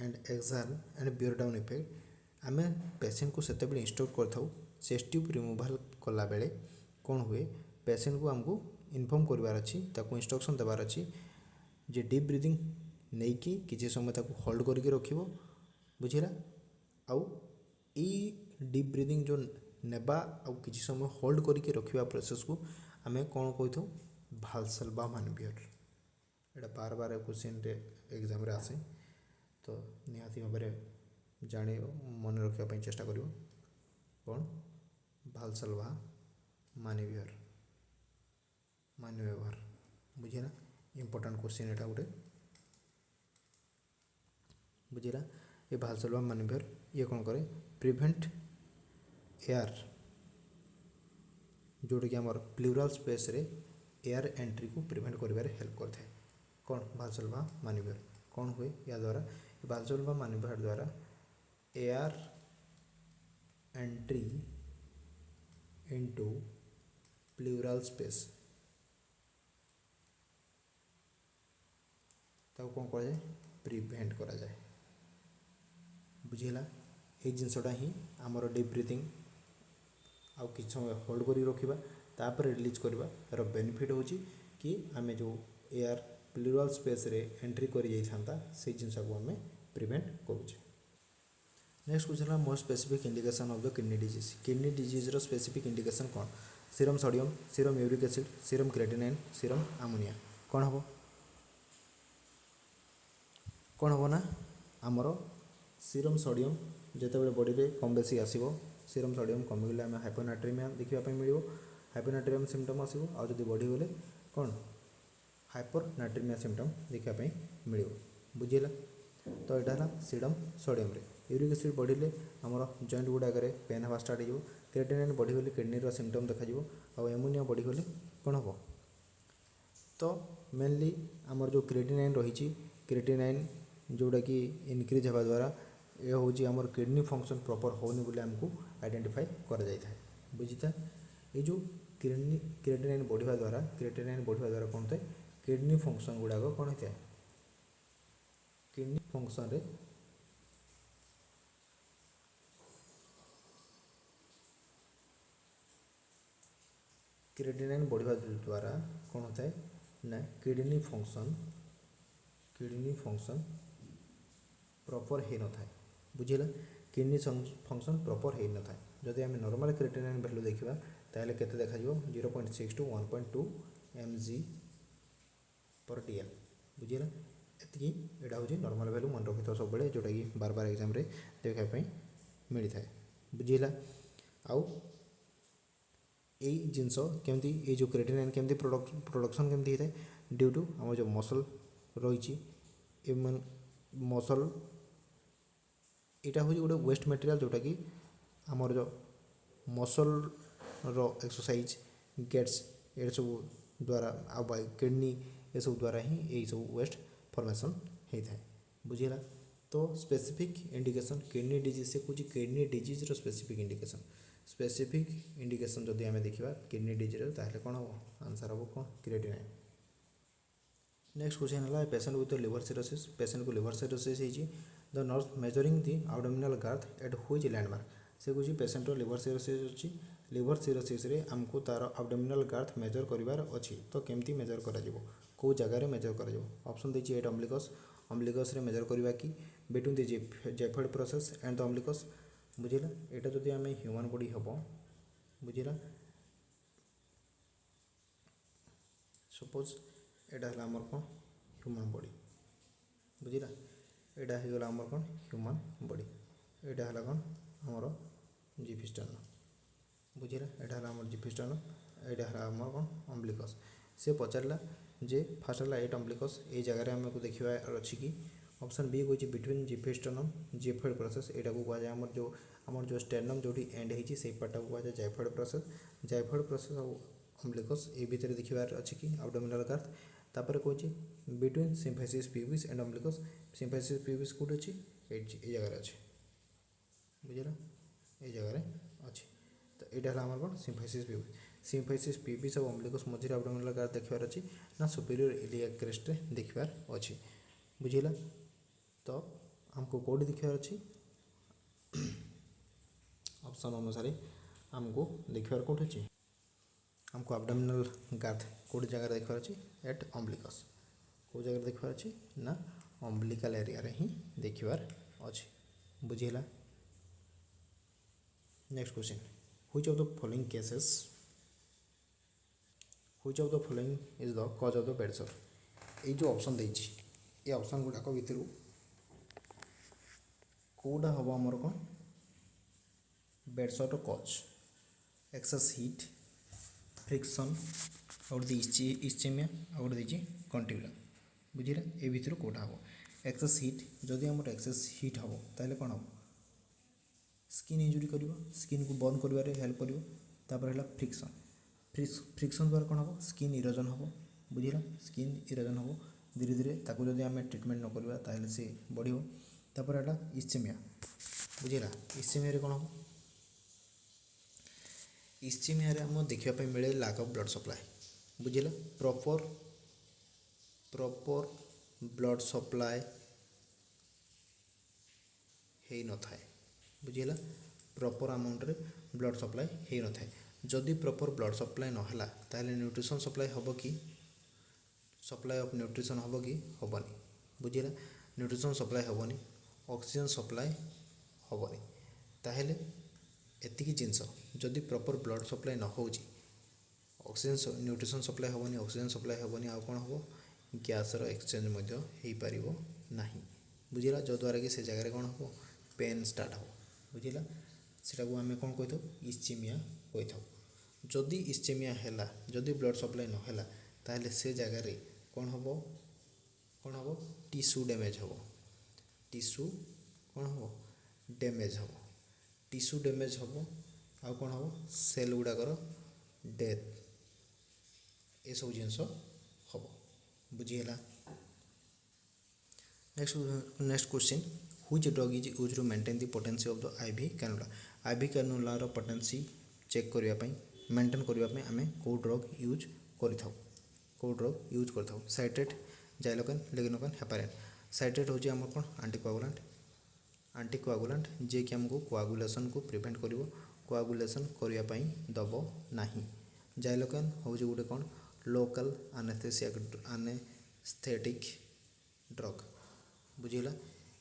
and exhale and bear down effect आम पेसेंट को सेते बेले इंस्ट्रक्ट करथाउ चेस्ट ट्यूब रिमूवाल कला बेले कौन हुए पेसेंट को आमको इनफॉर्म करवार अच्छी ताकू इंस्ट्रक्शन देवार अच्छी जे डीप ब्रीदिंग नहीं कि किसी समय ताकू होल्ड करके रखिबो बुझिला आउ डीप ब्रीदिंग जो नेबा आउ किसी समय होल्ड करके रखिबा प्रोसेस को आमे कौन कही भालसेल्वा मानवियर। एटा बार बार क्वेश्चन रे एग्जाम रे आसे तो निहाती भाव जान मन रखापी चेष्टा कर कौन भालसेल्वा मानवियर मानव्यवहार। बुझेगा इंपोर्टेंट क्वेश्चन एटा गोटे बुझेगा। ये भालसेल्वा मानवियर ये कौन करे प्रिवेंट एयर जोटा कि आम प्लूराल स्पेस रे एयर एंट्री को प्रिवेंट करिबारे हेल्प करता है। कौन भालसेल्वा मानवियर कौन हुए या द्वारा भालसेल्वा मानवियर द्वारा air entry into pleural space ताको कौन करा जाए प्रिवेंट करा जाए। बुझीला ये जिनसटा ही आमर डीप ब्रीथिंग आउ किछ समय होल्ड करी रखिबा तापर रिलीज करबा रो बेनिफिट होची कि आमे जो एयर प्लूराल स्पेस रे एंट्री करी जाई थांता से जिनस को आमे प्रिवेंट करूचे। Next question more specific indication of the kidney disease. Kidney disease रो स्पेसिफिक इंडिकेशन कौन serum sodium serum uric acid serum creatinine serum ammonia कौन हम ना आमर सीरम सोडियम जिते बॉडी रे कम बेसी आसीबो सीरम सोडियम कमिगले आम हाइपोनाट्रिमिया देखा मिल हाइपोनाट्रियम सिम्पटम आसो आदि बढ़ी गले कौन हाइपरनाट्रिमिया सिम्पटम देखा मिल बुझेगा। तो यहाँ है सीरम सोडियम रे यूरिक एसिड बढ़िले आमर जॉइंट गुड़ाक पेन हवा स्टार्ट हो क्रेटिनाइन बढ़ीगले किडनी सिम्पटम देखा आउ एमोनिया बढ़ीगले कौन हम तो मेनली आमर जो क्रेटिनाइन रही क्रेटिनाइन जोटा कि इनक्रीज होगा द्वारा यह हूँ आमर किडनी फंक्शन प्रॉपर होनी बोले आमको आइडेंटिफाई कर जाए बुझीता। ये जो क्रेटिनाइन बढ़िया द्वारा कौन थे किडनी फंक्शन गुड़ाक कौन होता है किडनी फंक्शन रे क्रेटिनाइन बढ़िया द्वारा कौन होता है ना किडनी फंक्शन प्रॉपर हो न था बुझेगा। किडनी फंक्शन प्रॉपर हो न था जदि आम नॉर्मल क्रेटिनाइन वैल्यू देखा ताहले केते देखा 0.6 टू 1.2 mg/dl बुझेगा। एति एटा हूँ नॉर्मल वैल्यू मन रखी सब बेले जोटा कि बार बार एग्जाम रे देखापी मिलता है बुझेगा। आउ यही जिनस केमती ये जो क्रेटिनाइन केमती प्रोडक्शन केमती होता है ड्यू टू आम जो मसल रही मसल यहाँ हूँ गोटे वेस्ट मटेरियल जोटा कि आमर जो मसल रो एक्सरसाइज गेट्स ये सब द्वारा आ किडनी ये सब द्वारा ही यही सब वेस्ट फॉर्मेशन होता है बुझेगा। तो स्पेसिफिक इंडिकेशन किडनी डिजीज से कुछ किडनी डिजीज रो स्पेसिफिक इंडिकेशन जदि आम देखा किडनी डिजीज ताहले कौन हम आंसर हम कौन क्रेटिनाइन। नेक्स्ट क्वेश्चन है patient with liver cirrhosis patient को लिवर सिरोसिस होती the nurse measuring the abdominal Garth at which landmark से कुछ पेशेंट लिवर सिरोसिस अच्छी लिवर सिरोसिस रे आमको तार एब्डोमिनल गार्थ मेजर करार अच्छी तो केमती मेजर करा कौ जगार मेजर कर ऑप्शन देखिए एट अम्बिलिकस रे मेजर करवा कि between the xiphoid process and the umbilicus बुझेगा। यहाँ जदि आम ह्यूमन बॉडी हम बुझेगा सपोज यहाँ है आमर कौन ह्यूमन बॉडी बुझेगा यहाँ हो गला आमर कौन ह्यूमन बॉडी यहाँ है कौन आमर जिफिस्टर्न बुझेगा यहाँ है आमर जिफिस्टर्न यहाँ है आमर कौन अम्बिलिकस से पचारा जे फास्ट है एट अम्बिलिकस ये जगह आमको देखार अच्छी कि ऑप्शन बी कही बिटवीन जिफिस्टर्नम जेफर्ड प्रोसेस यहाँ को कहुए आमर जो स्टेर्नम जो एंड होती से पार्टा को कहुए जायफर्ड प्रोसेस और अम्बिलिकस ये भितर देखार अच्छी कि एब्डोमिनल गार्थ तापर कहे between symphysis pubis and umbilicus symphysis pubis कौट अच्छी ये जगह अच्छे बुझेगा ये जगह अच्छी तो यहाँ है आमर कौन सिम्फाइसिस प्यूबिस और अम्बिलिकस मझे एब्डोमिनल गार्थ देखार अच्छी ना सुपीरियर इलियाक क्रेस्ट देखार अच्छी बुझेगा। तो आमको कौट देखार अच्छी ऑप्शन अनुसार आमको देखार कौट अच्छी आमको एब्डोमिनल गार्थ कौट जगह देखार अच्छी एट अम्बिलिकस कौ जगह देखार अच्छी ना अम्बिलिकल एरिया रे ही देखार अच्छी बुझीला। Next question, which of the following cases which of the following is the cause of the bed sore. ये जो ऑप्शन देछि ये ऑप्शन गुड़ाक भितर कौटा हम आमर कौन बेड सर कज, एक्सेस हीट, फ्रिक्शन, और इस्चेमिया और देछि कंटिन्यूला। बुझीला ए भितर कौटा हम एक्सेस हीट, जदि आम एक्सेस हीट हम ताहले कौन हम स्किन इंजुरी कर स्किन को बर्न कर हेल्प कर। तापर है फ्रिक्शन, फ्रिक्शन द्वारा कौन हम स्किन इरोजन हम। बुझीला स्किन इरोजन हम धीरे धीरे ताकू जदि आम ट्रिटमेंट न करवा ताहले से बढ़। तापर है इस्चेमिया। बुझीला इस्चेमिया कौन हम इस्चेमिया आम देखापी मिले लैक ऑफ ब्लड सप्लाई। बुझीला प्रॉपर ब्लड सप्लाई हो न थाए। बुझीला प्रॉपर अमाउंट रे ब्लड सप्लाई हो न थाए। जदि प्रॉपर ब्लड सप्लाई नहला ताहले न्यूट्रिशन सप्लाई हम कि सप्लाई ऑफ न्यूट्रिशन हम कि हेनी। बुझीला न्यूट्रिशन सप्लाई हेनी, ऑक्सीजन सप्लाई हेनी। ताहले एतिकी जिनस जदि प्रॉपर ब्लड सप्लाई न हो ऑक्सीजन न्यूट्रिशन सप्लाई हेनी, ऑक्सीजन सप्लाई हेनी, आउ कौन हम गैसर एक्सचेंज हो पारिबो नाही। बुझीला जद्वारा कि से जगह कौन हम पेन स्टार्ट हो। बुझीला सेटा को आम कौन कही था इस्चेमिया कही था। जदि इस्चेमिया है जदि ब्लड सप्लाई न है ताहले से जगह रे कौन हम टिश्यू डैमेज हम, टिश्यू कौन हम डैमेज हम, टिश्यू डैमेज हम, आउ कौन हम सेल गुड़ाकर डेथ ये सब जिनस हम। बुझीला। Next question, which drug is use to maintain the potency of the IV cannula. IV कैनुलार पोटेंसी चेक करने मेंटेन करने आम कौ ड्रग यूज कर citrate, xylocaine, lignocaine, heparin. Citrate हूँ आम कौन आंटीकोआगुलांट जे कि आमको कोआगुलेशन को प्रिवेंट कर कोआगुलेशन करने दब नहीं। जाइलोकेन हूँ गोटे कौन लोकल एनेस्थेटिक ड्रग। बुझीला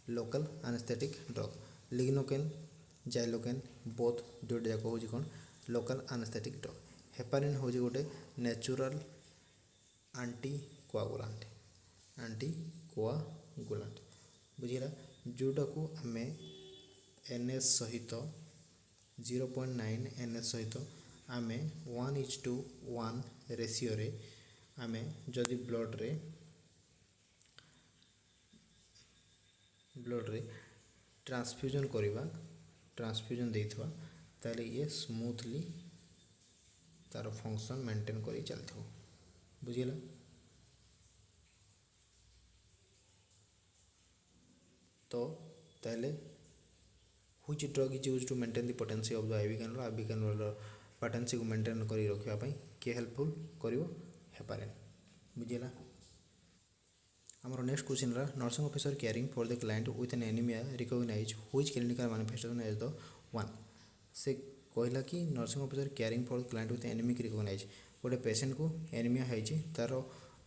local anaesthetic drug. Lignocaine xylocaine both दुईटा जाक हूँ कौन लोकल एनेस्थेटिक ड्रग। हेपारिन हूँ गोटे नेचुरल आंटीकोआगुलांट। बुझीला जोटा को आम एनएच सहित 0.9 एनएच सहित आम 1:1 रेसीो रे आम जदि ब्लड रे ट्रांसफ्यूजन करवा ट्रांसफ्यूजन देथवा ताले ये स्मूथली तार फंक्शन मेंटेन करी चलथो। बुझीला तो ताले which drug is use to maintain the potency of the IV cannula potency को मेंटेन करी रखापी किए हेल्पफुल करिवो हेपारिन। बुझीला। आमर नेक्स्ट क्वेश्चन रहा, nursing officer caring for the client with an anemia recognize which clinical manifestation as the one. से कहला कि nursing officer caring for the client with anemic recognize गोटे पेशेंट को एनीमिया है तार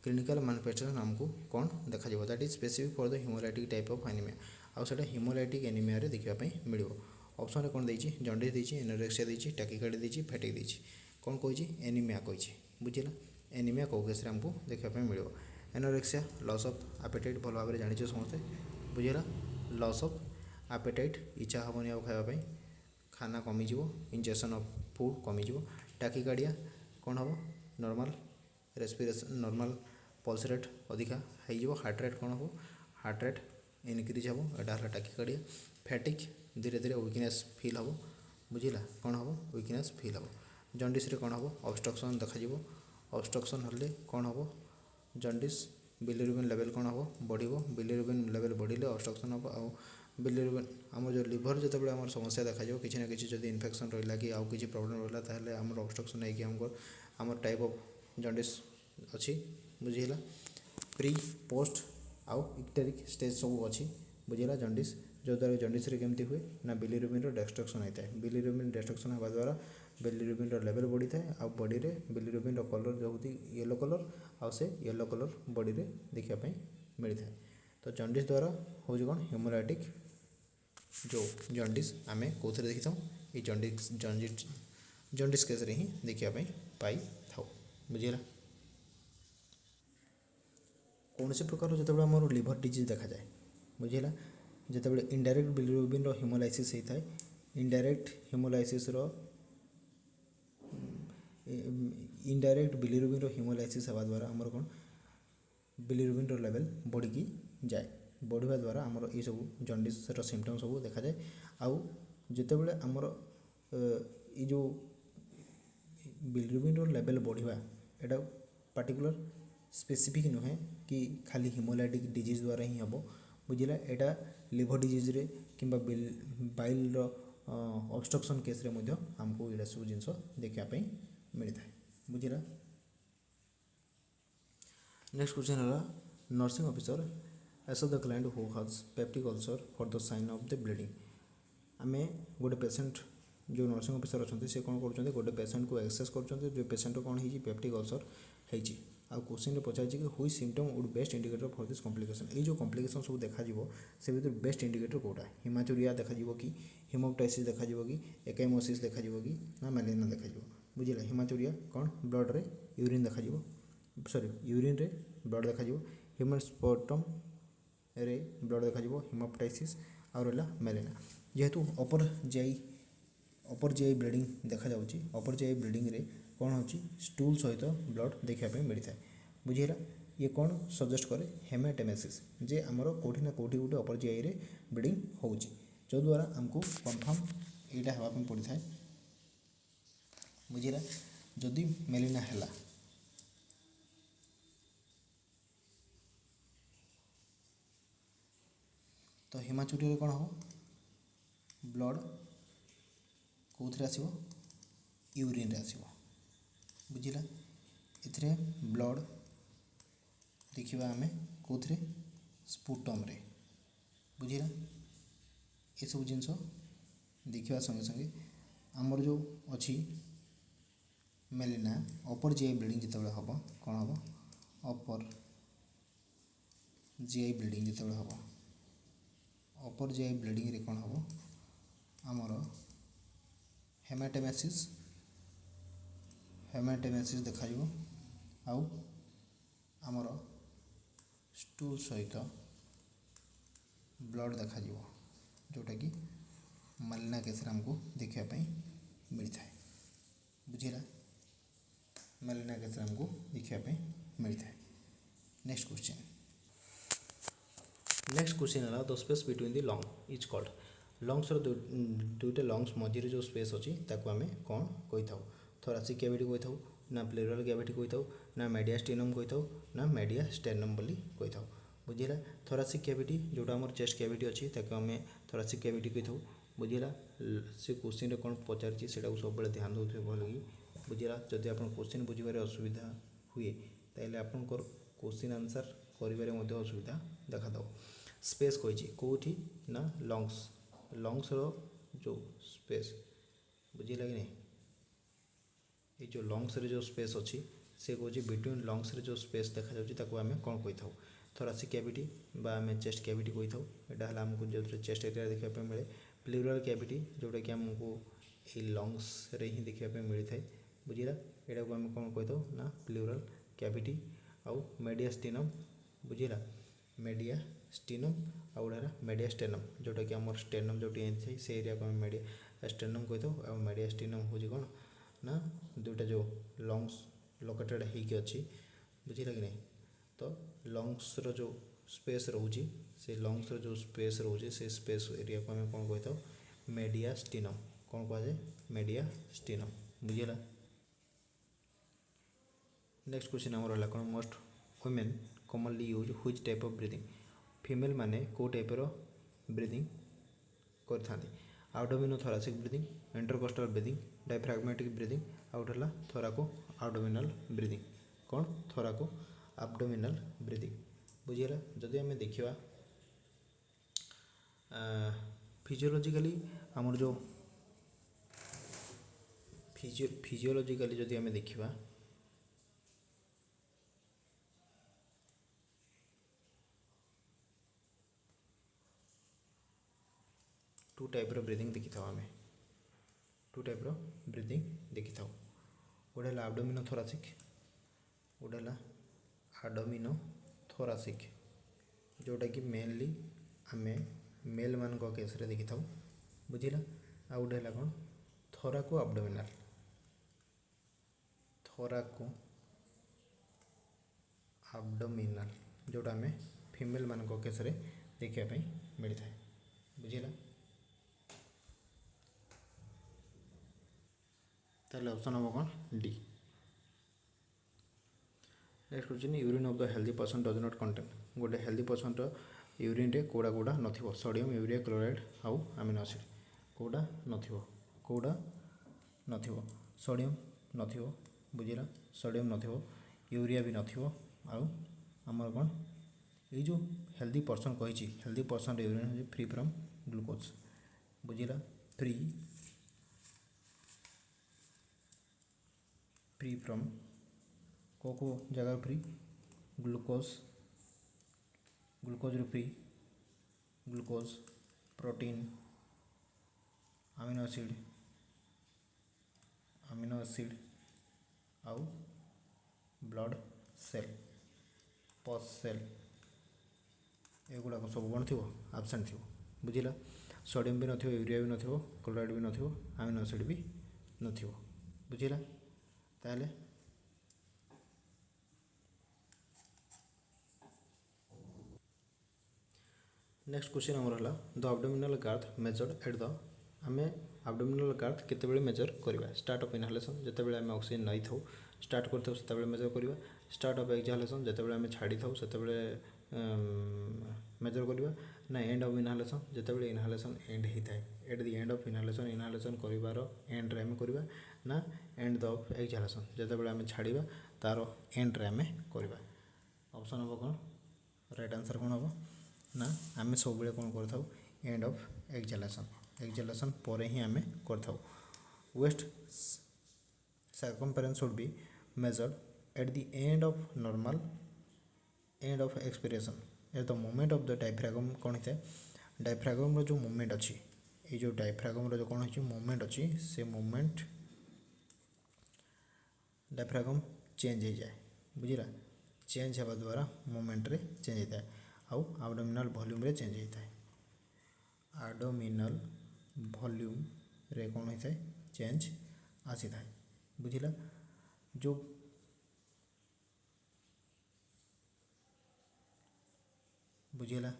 क्लिनिकल मैनिफेस्टेशन आमको कौन देखा that is specific for the haemolytic type of anaemia आउ सेटा हिमोलाइटिक एनीमिया रे देखापी मिल। ऑप्शन कौन देछि जंडिस देछि, एनोरेक्सिया देछि, टैकिकार्डिया देछि, फैटिक देछि। कौन कही एनीमिया कही। बुझीला एनीमिया कौ केस आमको देखापी मिल। एनोरेक्सिया लॉस ऑफ एपेटाइट भल भाव जानिछ समस्ते। बुझीला लॉस ऑफ एपेटाइट इच्छा हेनी आ खावाई खाना कमिज, injection of food kameez. Tachycardia कौन हम normal respiration normal pulse rate अधिका हो। हार्ट रेट कौन हम हार्ट रेट इनक्रीज हम यहाँ है टैकिकार्डिया। फैटिक धीरे धीरे वीकनेस फील हम। बुझीला कौन हम वीकनेस फील हम। जंडिस रे कौन हम ऑब्स्ट्रक्शन देखा ऑब्स्ट्रक्शन हेल्ले कौन हम जंडिस बिलिरुबिन लेवल कौन हम बढ़ बिलिरुबिन लेवल बढ़ले ऑब्स्ट्रक्शन हम। आउ बिलिरुबिन आम जो लिभर जो आम समस्या देखा किसी ना कि जब इन्फेक्शन रहा कि आउ किसी प्रॉब्लम रहा ताहले आम ऑब्स्ट्रक्शन होगी आम टाइप ऑफ जंडिस अच्छी। बुझीला प्री पोस्ट आउ इक्टेरिक स्टेज सब अच्छी। बुझीला जंडिस जो द्वारा जंडिस केमती हुए ना बिलिरुबिन डिस्ट्रक्शन होता है। बिलिरुबिन डिस्ट्रक्शन होगा द्वारा बिलिरुबिन लेवल बढ़ी थाए आ बॉडी रे बिलिरुबिन कलर जो येलो कलर आउ से येलो कलर बॉडी रे देखापी मिलता है। तो जंडिस द्वारा हूँ कौन हिमोलाइटिक जो जॉन्डिस आम कौन देखी था ये जॉन्डिस केस रे ही देखापी पाई था बुझीगला। कौन से प्रकार जो आम लिभर डिजीज देखा जाए बुझीगला जितेबाला इनडायरेक्ट बिलिरुबिन हिमोलाइसिस होता है indirect haemolysis indirect bilirubin haemolysis होगा द्वारा आमर कौन बिलिरुबिन लेवल बढ़ी जाए बढ़िया द्वारा आमर ये सब जॉन्डिस सिम्पटम सब देखा जाए। आउ जितेबाला आमर ये जो बिलिरुबिन लेवल बढ़िया एटा पार्टिकुलर स्पेसिफिक नुहे कि खाली हिमोलाइटिक डिजीज द्वारा ही हम बुझला एटा लिभर डिजीज रे किंबा बाइल ऑब्स्ट्रक्शन केस रे मध्य हमको ये सब जिनस देखापी मिलता है बुझला। नेक्स्ट क्वेश्चन है nursing officer as the client who has peptic ulcer for the sign of the bleeding आम गोटे पेसेंट जो नर्सिंग ऑफिसर अच्छा से कौन कर गोटे पेसेंट को एक्सेस कर पेसेंट कौन हो पेप्टिक अल्सर होती आउ क्वेश्चन पचार हुई symptom would best indicator for this complication ये जो कॉम्प्लिकेशन सब देखा से भर बेस्ट इंडिकेटर कौटा हिमाचुरिया देखा कि हिमोप्टाइसिस देखा कि एकाइमोसिस देखा कि ना मेलेरिया देखा बुझला। हिमाचुरिया कौन ब्लड रे यूरिन देखा सॉरी यूरिन रे ब्लड देखा ह्यूमन स्पर्टम रे ब्लड देखा हिमोप्टाइसिस और रहा मेलेरिया जेहेतु अपर जीआई ब्लीडिंग देखा जाउची अपर जीआई ब्लीडिंग रे कौन हो स्टूल सहित ब्लड देखापी मिलता है बुझीगला। ये कौन सजेस्ट करे हेमाटेमेसिस जे आमर कौटी ना कौटी गोटे अपर जीआई रे ब्लीडिंग होउची जो द्वारा आमको कन्फर्म यहाँ हाँपाई पड़ी था बुझीगला। जदि मेलेरिया है तो हिमाचुरी कौन हो ब्लड कौन आसो यूरिन आसो बुझीगला। इथरे ब्लड देखा आम कौन स्पुटम रे बुझीगला। ये सब जिनस देखा संगे संगे आमर जो अच्छी मेलेरिया अपर जीआई ब्लीडिंग जिते हम कौन हम अपर जीआई ब्लीडिंग जिते हम अपर जीआई ब्लीडिंग रे कौन हम आमर हेमाटेमेसिस देखा आउ आमर स्टूल सहित ब्लड देखा जोटा कि मेलेरिया केस आमको देखापी मिलता है बुझीगला। मेलेरिया केस आमको देखापी मिलता है। नेक्स्ट क्वेश्चन है the space between the lung is called lungs दुईटा लंग्स मझे जो स्पेस अच्छी आम कौन कही था थोरासिक कैविटी कही था ना प्लेउराल कैविटी कही था ना मेडियास्टिनम कही था ना मेडियास्टेर्नम बोली कही था बुझीगला। थोरासिक कैविटी जोटा आम चेस्ट कैविटी अच्छी आम थोरासिक कैविटी कही था बुझीगला। से क्वेश्चन कौन पचार से सब ध्यान दे भल कि बुझीगला। जदि आप क्वेश्चन बुझे असुविधा हुए ताइले आपनकर क्वेश्चन आंसर कर असुविधा देखा दो। स्पेस कही कौटी ना लंग्स जो स्पेस बुझीगला कि नहीं ये जो लंग्स रे जो स्पेस अच्छी से कौन बिटवीन लंग्स रे जो स्पेस देखा जाऊँगी आम कौन कही था थोरासिक कैविटी बा आम चेस्ट कैविटी कही था यहाँ आमको जो चेस्ट एरिया देखा मिले प्लेउराल कैविटी जोटा कि आमको ये लंग्स रे ही देखा मिलता है बुझीगला। यहाँ को आम कौन कही था ना प्लेउराल कैविटी आउ मेडियास्टिनम बुझीगला मेडियास्टिनम आउ रहा मेडियास्टेर्नम जोटा कि आम स्टेर्नम जो थे से एरिया को आम मेडियास्टेर्नम कही था मेडियास्टिनम हूँ कौन ना दुईटा जो लंग्स लोकेटेड होगी अच्छी बुझीगला कि नहीं तो लंग्स रो जो स्पेस रोचे से लंग्स रो जो स्पेस रोचे से स्पेस एरिया को आम कौन कही था मेडियास्टिनम कौन कहुए मेडियास्टिनम बुझीगला। नेक्स्ट क्वेश्चन आम रहा कौन most women commonly use which type of breathing female माने को टाइप रो ब्रीदिंग करथांती abdominothoracic breathing intercostal breathing diaphragmatic breathing आउट है थोराको आब्डोमिनल ब्रीदिंग कौन थोराको आब्डोमिनल ब्रीदिंग बुझीगला। जदि आम देखा फिजियोलॉजिकली आमर जो फिजियोलॉजिकली जदि आम देखा टाइप ब्रीदिंग देखी था आम टू टाइप ब्रीदिंग देखी था गोटे है आब्डोमिनो थोरासिक गोटे है आडोमिनो थोरासिक जोटा कि मेनली आम मेल मान केस रे देखी था बुझिला आ गोटे है कौन थोराको आब्डोमिनाल थोराको आब्डोमिनाल जोटा आम फीमेल मान केस रे देखा मिलता है बुझिला ताहले ऑप्शन हम कौन D next question urine of the healthy person does not contain गोटे हेल्दी पर्सन यूरिन रे कोड़ा कोड़ा नथिबो सोडियम यूरिया क्लोराइड आउ अमीनो एसिड कोड़ा नथिबो सोडियम नथिबो बुझिला सोडियम नथिबो यूरिया भी नथिबो आउ हमर कौन ये जो हेल्दी पर्सन कही हेल्दी पर्सन यूरिन हो फ्री फ्रॉम ग्लूकोज बुझिला फ्री फ्रॉम को जगह फ्री ग्लूकोज रू free glucose protein amino acid आउ ब्लड सेल पस सेल एगुड़ाक सब कौन थी आबसेंट थी बुझिला सोडियम भी नथिबो यूरिया भी नथिबो क्लोराइड भी नथिबो अमीनो एसिड भी नथिबो बुझिला ताहले नेक्स्ट क्वेश्चन आमर है the abdominal girth measured at the आम आब्डोमिनल गार्थ केते मेजर करवा स्टार्ट ऑफ इनहालेशन जिते आम ऑक्सीजन नहीं था स्टार्ट करते मेजर करवा स्टार्ट ऑफ एक्सहालेशन जिते आम छाड़ी था मेजर करवा ना एंड ऑफ इनहालेशन जिते इनहालेशन एंड होता है एट द एंड ऑफ इनहालेशन कर एंड रे आम करवा ना एंड ऑफ एक्सहालेशन जिते आम छाड़ा तार एंड रे आम करवा ऑप्शन हम कौन राइट आंसर कौन हम ना आम सब कौन कर एंड ऑफ एक्सहालेशन पर ही आम कर waist circumference should be measured at the end of normal end of expiration at the moment of the diaphragm कौन होता है डायफ्रागम जो मोमेंट अच्छी ये जो डायफ्रागम जो कौन हो मोमेंट अच्छी से मोमेंट डायफ्रागम चेंज हो जाए बुझला चेंज होगा द्वारा मोमेंट रे चेंज होता है आउ आब्डोमिनल वॉल्यूम रे चेंज होता है आब्डोमिनल वॉल्यूम रे कौन होता है चेंज आसी था बुझला जो बुझेला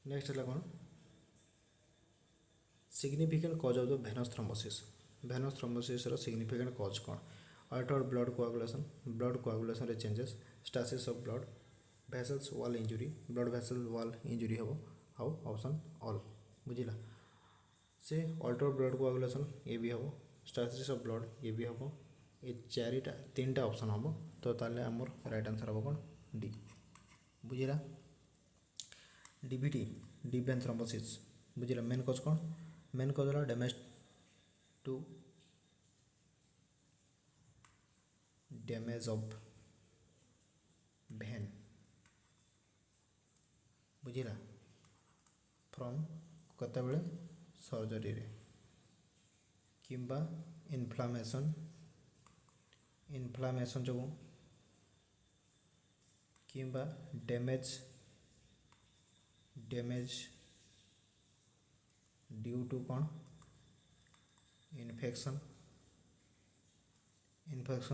नेक्स्ट है कौन significant cause of the venous thrombosis रो सिग्निफिकेंट कज कौन अल्टर्ड ब्लड कोआगुलेशन रे changes stasis of blood vessels wall injury blood vessel wall injury हम आउ ऑप्शन ऑल बुझिला से अल्टर्ड ब्लड कोआगुलेशन ये भी हम स्टासिस ऑफ ब्लड ये भी हम ये चारिटा तीन टा ऑप्शन हम तो ताले आमर राइट आंसर हम कौन डी बुझिला डीवीटी डीप वेन थ्रोम्बोसिस बुझिला मेन कज कौन मेन कज है डैमेज ऑफ भेन बुझिला फ्रॉम कते बेले सर्जरी रे किंबा इन्फ्लामेशन जो किंबा डैमेज ड्यू टू कौन इन्फेक्शन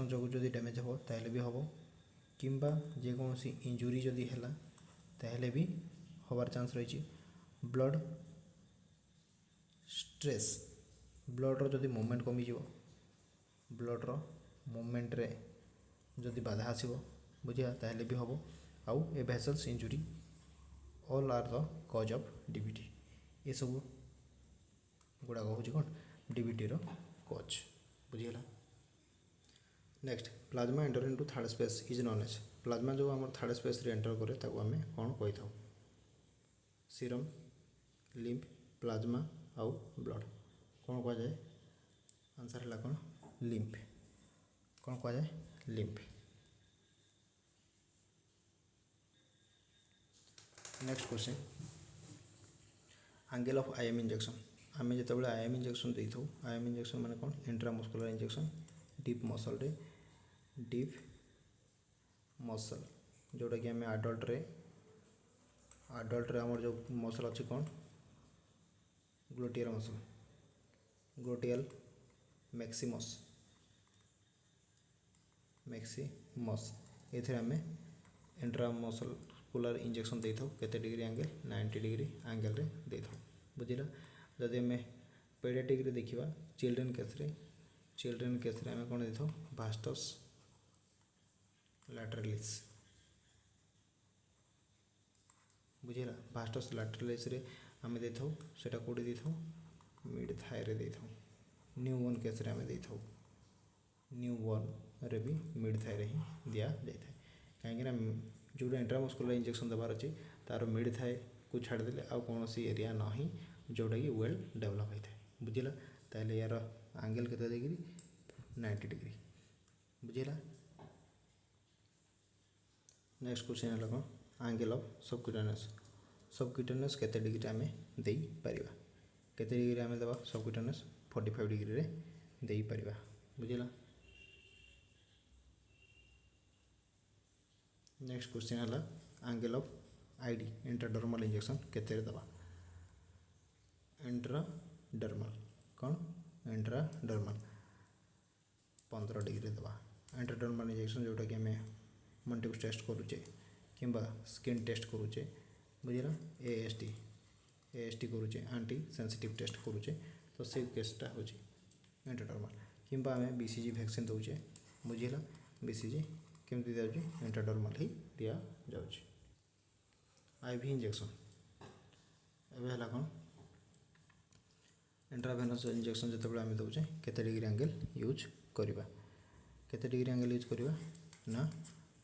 जो जदि डैमेज हो ताहले भी हम किंबा जेकोसी इंजुरी जदि है ताहले भी हबार चांस रही ब्लड स्ट्रेस ब्लड रो जदि मूवमेंट कमी जो ब्लड रो मूवमेंट रे जदि बाधा आसो बुझा ताहले भी हम आउ a vessels injury all are the cause of DVT ये सब गुड़ाक हूँ कौन डीवीटी रो कज बुझीगला next plasma enter into third space is known as plasma जो आम थर्ड स्पेस रे एंटर करे ताको आम कौन कही था सीरम लिम्फ प्लाज्मा आउ ब्लड कौन कह जाए आंसर है कौन लिम्फ कौन कह जाए lymph next question angle of IM injection आम जो आईएम इंजेक्शन दे था आईएम इंजेक्शन माने कौन इंट्रामस्कुलर इंजेक्शन डीप मसल रे डीप मसल जोटा कि आम आडल्ट रे आमर जो मसल अच्छी कौन ग्लूटियल मसल ग्लूटियल मैक्सिमस ये आम इंट्रामस्कुलर इंजेक्शन दे था केते डिग्री एंगल 90 डिग्री एंगल रे दे था बुझिला जदि आम पेडियाट्रिक रे देखिबा चिल्ड्रेन केस रे आम कौन दे था भास्टस लैटरालिस बुझिला भास्टस लैटरालिस रे आम दे था सेटा कोडी दे था मिड थाई रे दे था न्यूबॉर्न केस रे आम दे था न्यूबॉर्न रे भी मिड थाई रे ही दिया जाए कहीं जो इंट्रामस्कुलर इंजेक्शन देवार अच्छी तार मिड थाई को छाड़देले आउ कौन एरिया ना ही जोटा कि वेल डेवलप होता है बुझिला ताले यार एंगल केते डिग्री 90 डिग्री बुझिला नेक्स्ट क्वेश्चन है कौन एंगल ऑफ सबक्यूटेनियस केते डिग्री आम दे परिबा केते डिग्री आम देबा सबक्यूटेनियस 45 डिग्री रे दे परिबा बुझिला नेक्स्ट क्वेश्चन है angle of ID intradermal injection केते दबा इंट्राडर्मल कौन इंट्राडर्मल 15 डिग्री दबा इंट्राडर्मल इंजेक्शन जोटा कि आम मल्टीपल टेस्ट करुचे कि स्किन टेस्ट करुचे बुझिला एएसटी करुचे एंटी सेंसिटिव टेस्ट करुचे तो से केसटा हो इंट्राडर्मल कि आम बीसीजी वैक्सीन दौचे बुझिला बीसीजी केमती दिया जाए इंट्राडर्मल ही दिया जाउची आईवी इंजेक्शन एबे हला कौन इंट्रावेनस इंजेक्शन जो आम दौचे केते डिग्री एंगल यूज करवा केते डिग्री एंगल यूज करवा ना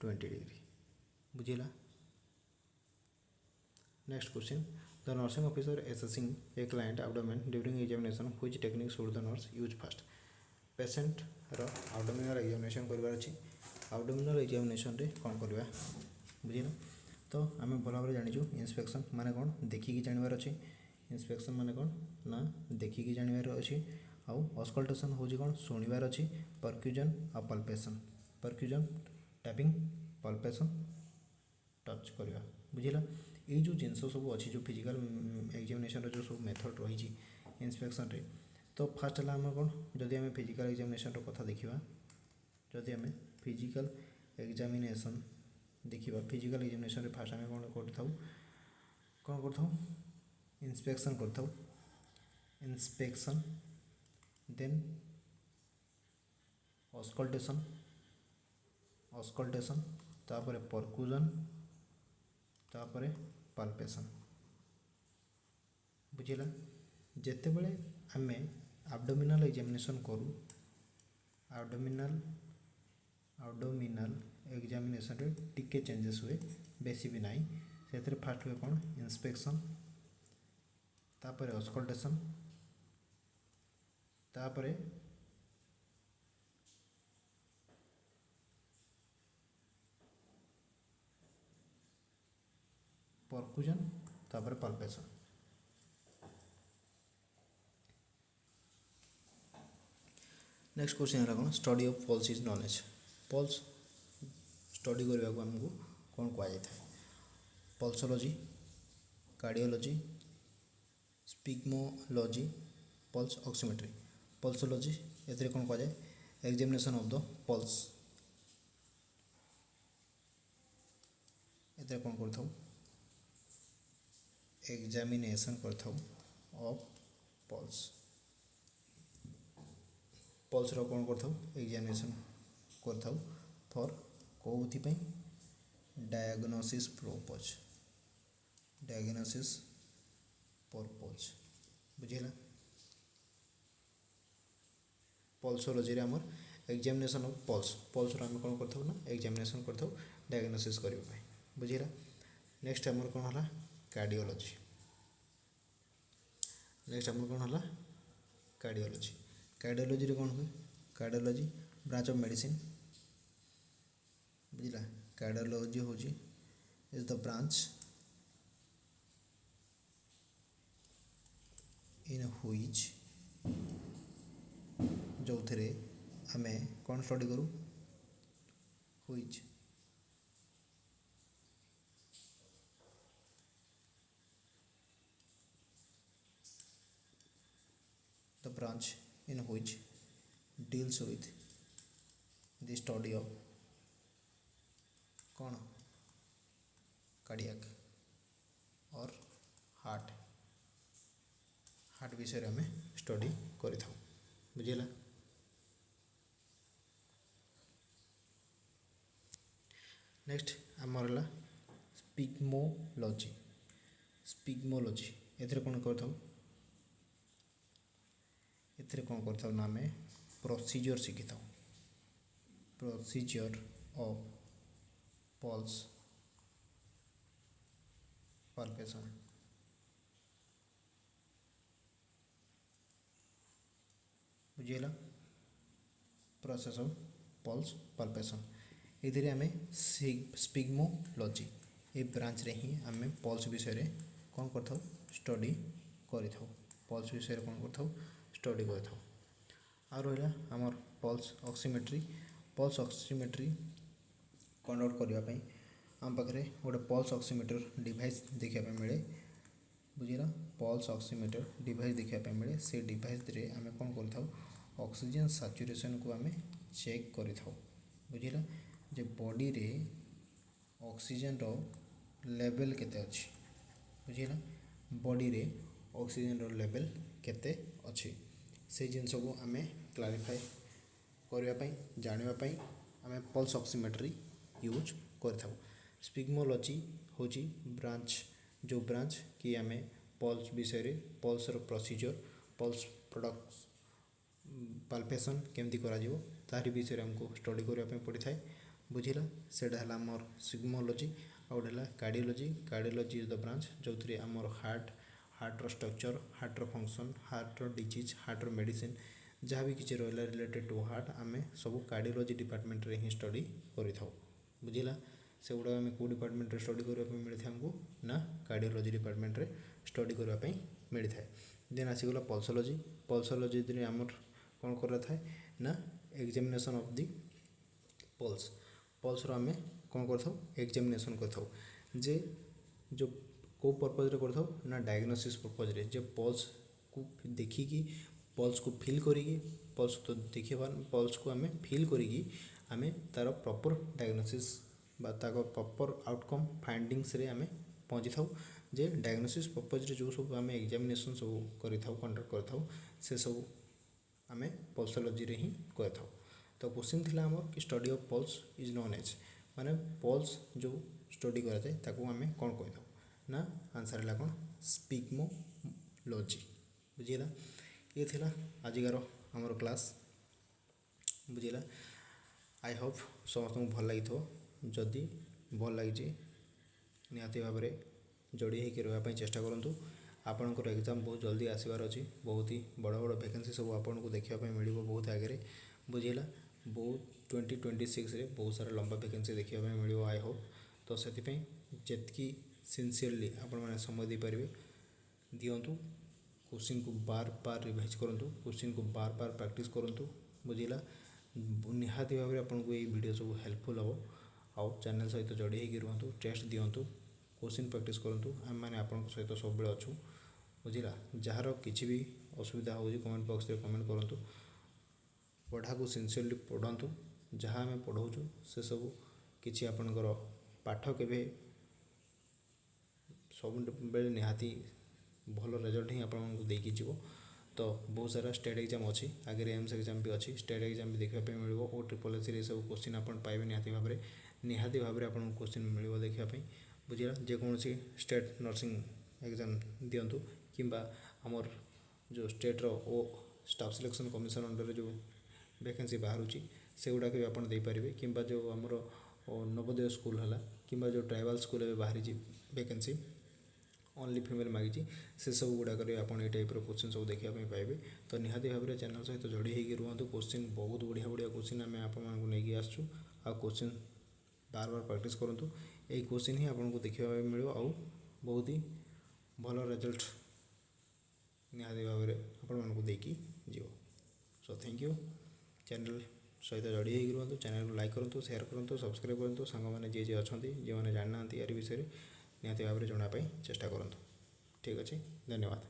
20 डिग्री बुझिला next question the nursing officer assessing a client abdomen during examination which technique should the nurse use first patient रो एब्डोमिनल एग्जामिनेशन करबार अछि एब्डोमिनल एग्जामिनेशन रे कौन करवा बुझिला तो आम भल भाव जाचु इंस्पेक्शन माने कौन देखिकी जानवर अच्छे इंस्पेक्शन माने कौन ना देखिकी जानवर अच्छी आउ अस्कल्टेशन हूँ कौन शुणवार अच्छी परक्यूजन आ palpation percussion tapping palpation touch करवा बुझिला ये जो जिनस सब अच्छी जो फिजिकल एग्जामिनेशन जो सब मेथड रही इंस्पेक्शन रे तो फास्ट है आम कौन जदि आम फिजिकल एग्जामिनेशन कथा देखा जदि आम फिजिकल एग्जामिनेशन देखा फिजिकल एग्जामिनेशन फास्ट आम कौन कर इंस्पेक्शन कर इंस्पेक्शन देन अस्कल्टेशन तापर परक्यूजन तापर पाल्पेशन बुझिला जेते बेले आम एब्डोमिनल एग्जामिनेशन करूँ एब्डोमिनल एग्जामिनेशन रे टिके चेंजेस हुए बेसी भी नहीं से फास्ट हुए कौन इंस्पेक्शन तापर अस्कल्टेशन तापर परक्यूजन तापर पाल्पेशन नेक्स्ट क्वेश्चन है कौन study of pulse is knowledge pulse study करने को आमको कौन कहुए पल्सोलॉजी कार्डियोलॉजी स्पिग्मोलॉजी पल्स ऑक्सीमेट्री पल्सोलॉजी ए कौन कहुए एग्जामिनेशन ऑफ द पल्स ए कौन कर एग्जामिनेशन कर ऑफ पल्स पल्स रो कौन कर एग्जामिनेशन कर फॉर कौथि डायग्नोसिस पर्पज बुझेगा पल्सोलॉजी आमर एग्जामिनेशन ऑफ पल्स आम कौन कर ना एग्जामिनेशन कर डायग्नोसिस करने बुझेगा नेक्स्ट आमर कौन है कार्डियोलॉजी नेक्स्ट आमर कौन है कार्डियोलॉजी कार्डियोलॉजी रे कौन हुए कार्डियोलॉजी ब्रांच ऑफ मेडिसिन बुझला कार्डियोलॉजी हूँ is the branch in which जो थे आम कौन स्टडी करूँ which the branch in which deals with the study of कौन कार्डियक और हार्ट हार्ट विषय आम स्टडी करि थाउ बुझेगा। नेक्स्ट आमर है स्पिग्मोलॉजी स्पिग्मोलॉजी एथिरे कौन करथाउ एथिरे कौन करथाउ ना आम प्रोसीजर शिखी था प्रोसीजर ऑफ पल्स पाल्पेशन बुझीगला प्रोसेस ऑफ पल्स पाल्पेशन ये आम स्पिग्मोलॉजी ये ब्रांच रे ही आम पल्स विषय कौन कर स्टडी कर पल्स विषय कौन कर स्टडी कर आ रहा आमर पल्स ऑक्सीमेट्री कंडक्ट करने आम पाखे गोटे पल्स ऑक्सीमीटर डिवाइस देखा मिले बुझीला पल्स ऑक्सीमीटर डिवाइस देखा मिले से डिवाइस रे आम कौन कर ऑक्सीजन सैचुरेशन को आम चेक कर बुझीला जे बॉडी रे ऑक्सीजन रो लेवल केते अछि बुझीला बॉडी रे ऑक्सीजन रो लेवल केते अछि से जिनस को आम क्लारिफाई करने जानापी आम पल्स ऑक्सीमेट्री यूज कर स्पिग्मोलॉजी हूँ ब्रांच जो ब्रांच कि आम पल्स विषय पल्स रो प्रोसीजर पल्स प्रोडक्ट पाल्पेशन केमती करा तारी विषय आमको स्टडी करने पड़ी था बुझीला सेटा है आमर स्पिग्मोलॉजी आ गए कार्डियोलॉजी इज द ब्रांच जो थी आमर हार्टर स्ट्रक्चर हार्टर फंक्शन हार्टर डिजीज हार्टर मेडिसिन जहाँ भी किसी रहा रिलेटेड टू हार्ट आम सब कार्डियोलॉजी डिपार्टमेंट रे ही स्टडी कर बुझीला से गुड़ा आम कौ डिपार्टमेंट रे स्टडी करने मिलता है आमको ना कार्डियोलॉजी डिपार्टमेंट रे स्टडी करने मिलता है देन आसीगला पल्सोलॉजी आमर कौन कर था ना एग्जामिनेशन ऑफ दी पल्स आम कौन कर एग्जामिनेशन कर जे जो को पर्पज रे कर ना डायग्नोसिस पर्पज रे जे पल्स को देखिकी पल्स को फिल करी पल्स तो देखिए पल्स को आम फिल करी आम तार प्रॉपर डायग्नोसिस बा ताको प्रॉपर आउटकम फाइंडिंग्स रे आम पहुँची था जे डायग्नोसिस पर्पज रे जो सब आम एग्जामिनेशन सब कर कंडक्ट कर से सब आम पल्सोलॉजी रे ही कर तो क्वेश्चन थिला हमर कि study of pulse is known as माने पल्स जो स्टडी करा जाए ताको आम कौन कही ना आंसर है कौन स्पिग्मोलॉजी बुझीला ये थिला आजिकार हमर क्लास बुझीला आई होप समस्त को भल लगी जदि भल लगी निहाती भाव में जोड़ी होकर रहा चेष्टा करूँ आपणकर एग्जाम बहुत जल्दी आसबार अच्छी बहुत ही बड़ बड़ वैकेंसी सब आपको देखापी मिल बहुत आगे बुझीला बहुत 2026 रे बहुत सारा लंबा वैकेंसी देखापी मिल आई होप तो से जी सिंसीयरली आपण मैंने समय दे पारे दिंतु क्वेश्चन को बार बार रिवाइज करूँ क्वेश्चन को बार बार प्रैक्टिस करूँ बुझीला निहाती भाव में आपको ये वीडियो सब हेल्पफुल हम आउ चैनल सहित जोड़ी होकर रुहतु टेस्ट दिंतु क्वेश्चन प्रैक्टिस करूँ आम मैंने आपंक सहित सब बेले अच्छू बुझीला जार किसी भी असुविधा हो कमेंट बॉक्स रे कमेंट करूँ पढ़ा को सिंसीयरली पढ़तु जहाँ आम पढ़ाऊँ से सब किसी आपणकर पाठ के सब बेले निहाती भल रिजल्ट ही आपको देकी जीव तो बहुत सारा स्टेट एग्जाम अच्छी आगे एम्स एग्जाम भी अच्छी स्टेट एग्जाम भी देखापी मिल और ट्रिपल एस सब क्वेश्चन आप पाइबे निहाती भाव में आपको क्वेश्चन मिल देखापी बुझा जेकोसी स्टेट नर्सिंग एग्जाम दिंतु किंबा आमर जो स्टेट रो ओ स्टाफ सिलेक्शन कमिशन अंडर जो वैकेंसी बाहर से गुड़ाक भी आप देपारे कि जो आमर नवोदय स्कूल है कि जो ट्राइबल स्कूल बाहरी वैकेंसी ओनली फीमेल मांगी से सब गुड़ाक आप टाइप क्वेश्चन सब देखापी पाइबे तो निहाती भाव में चैनल सहित जोड़ी होकर रुहतु क्वेश्चन बहुत बढ़िया बढ़िया क्वेश्चन आम आपको आसचु आ क्वेश्चन बार बार प्रैक्टिस करूँ यही क्वेश्चन ही आपको देखा मिले आउ बहुत ही भल रिजल्ट निहाती भाव में आपको देकी जीव। So thank you. चैनल सहित जोड़ी होगी रुहतु। चैनल को लाइक करूँ, शेयर करूँ, सब्सक्राइब करूँ। सांग मैंने जी अच्छा जो मैंने जाना या विषय निहाती भाव में जनापी चेष्टा करूँ। ठीक अच्छे, धन्यवाद।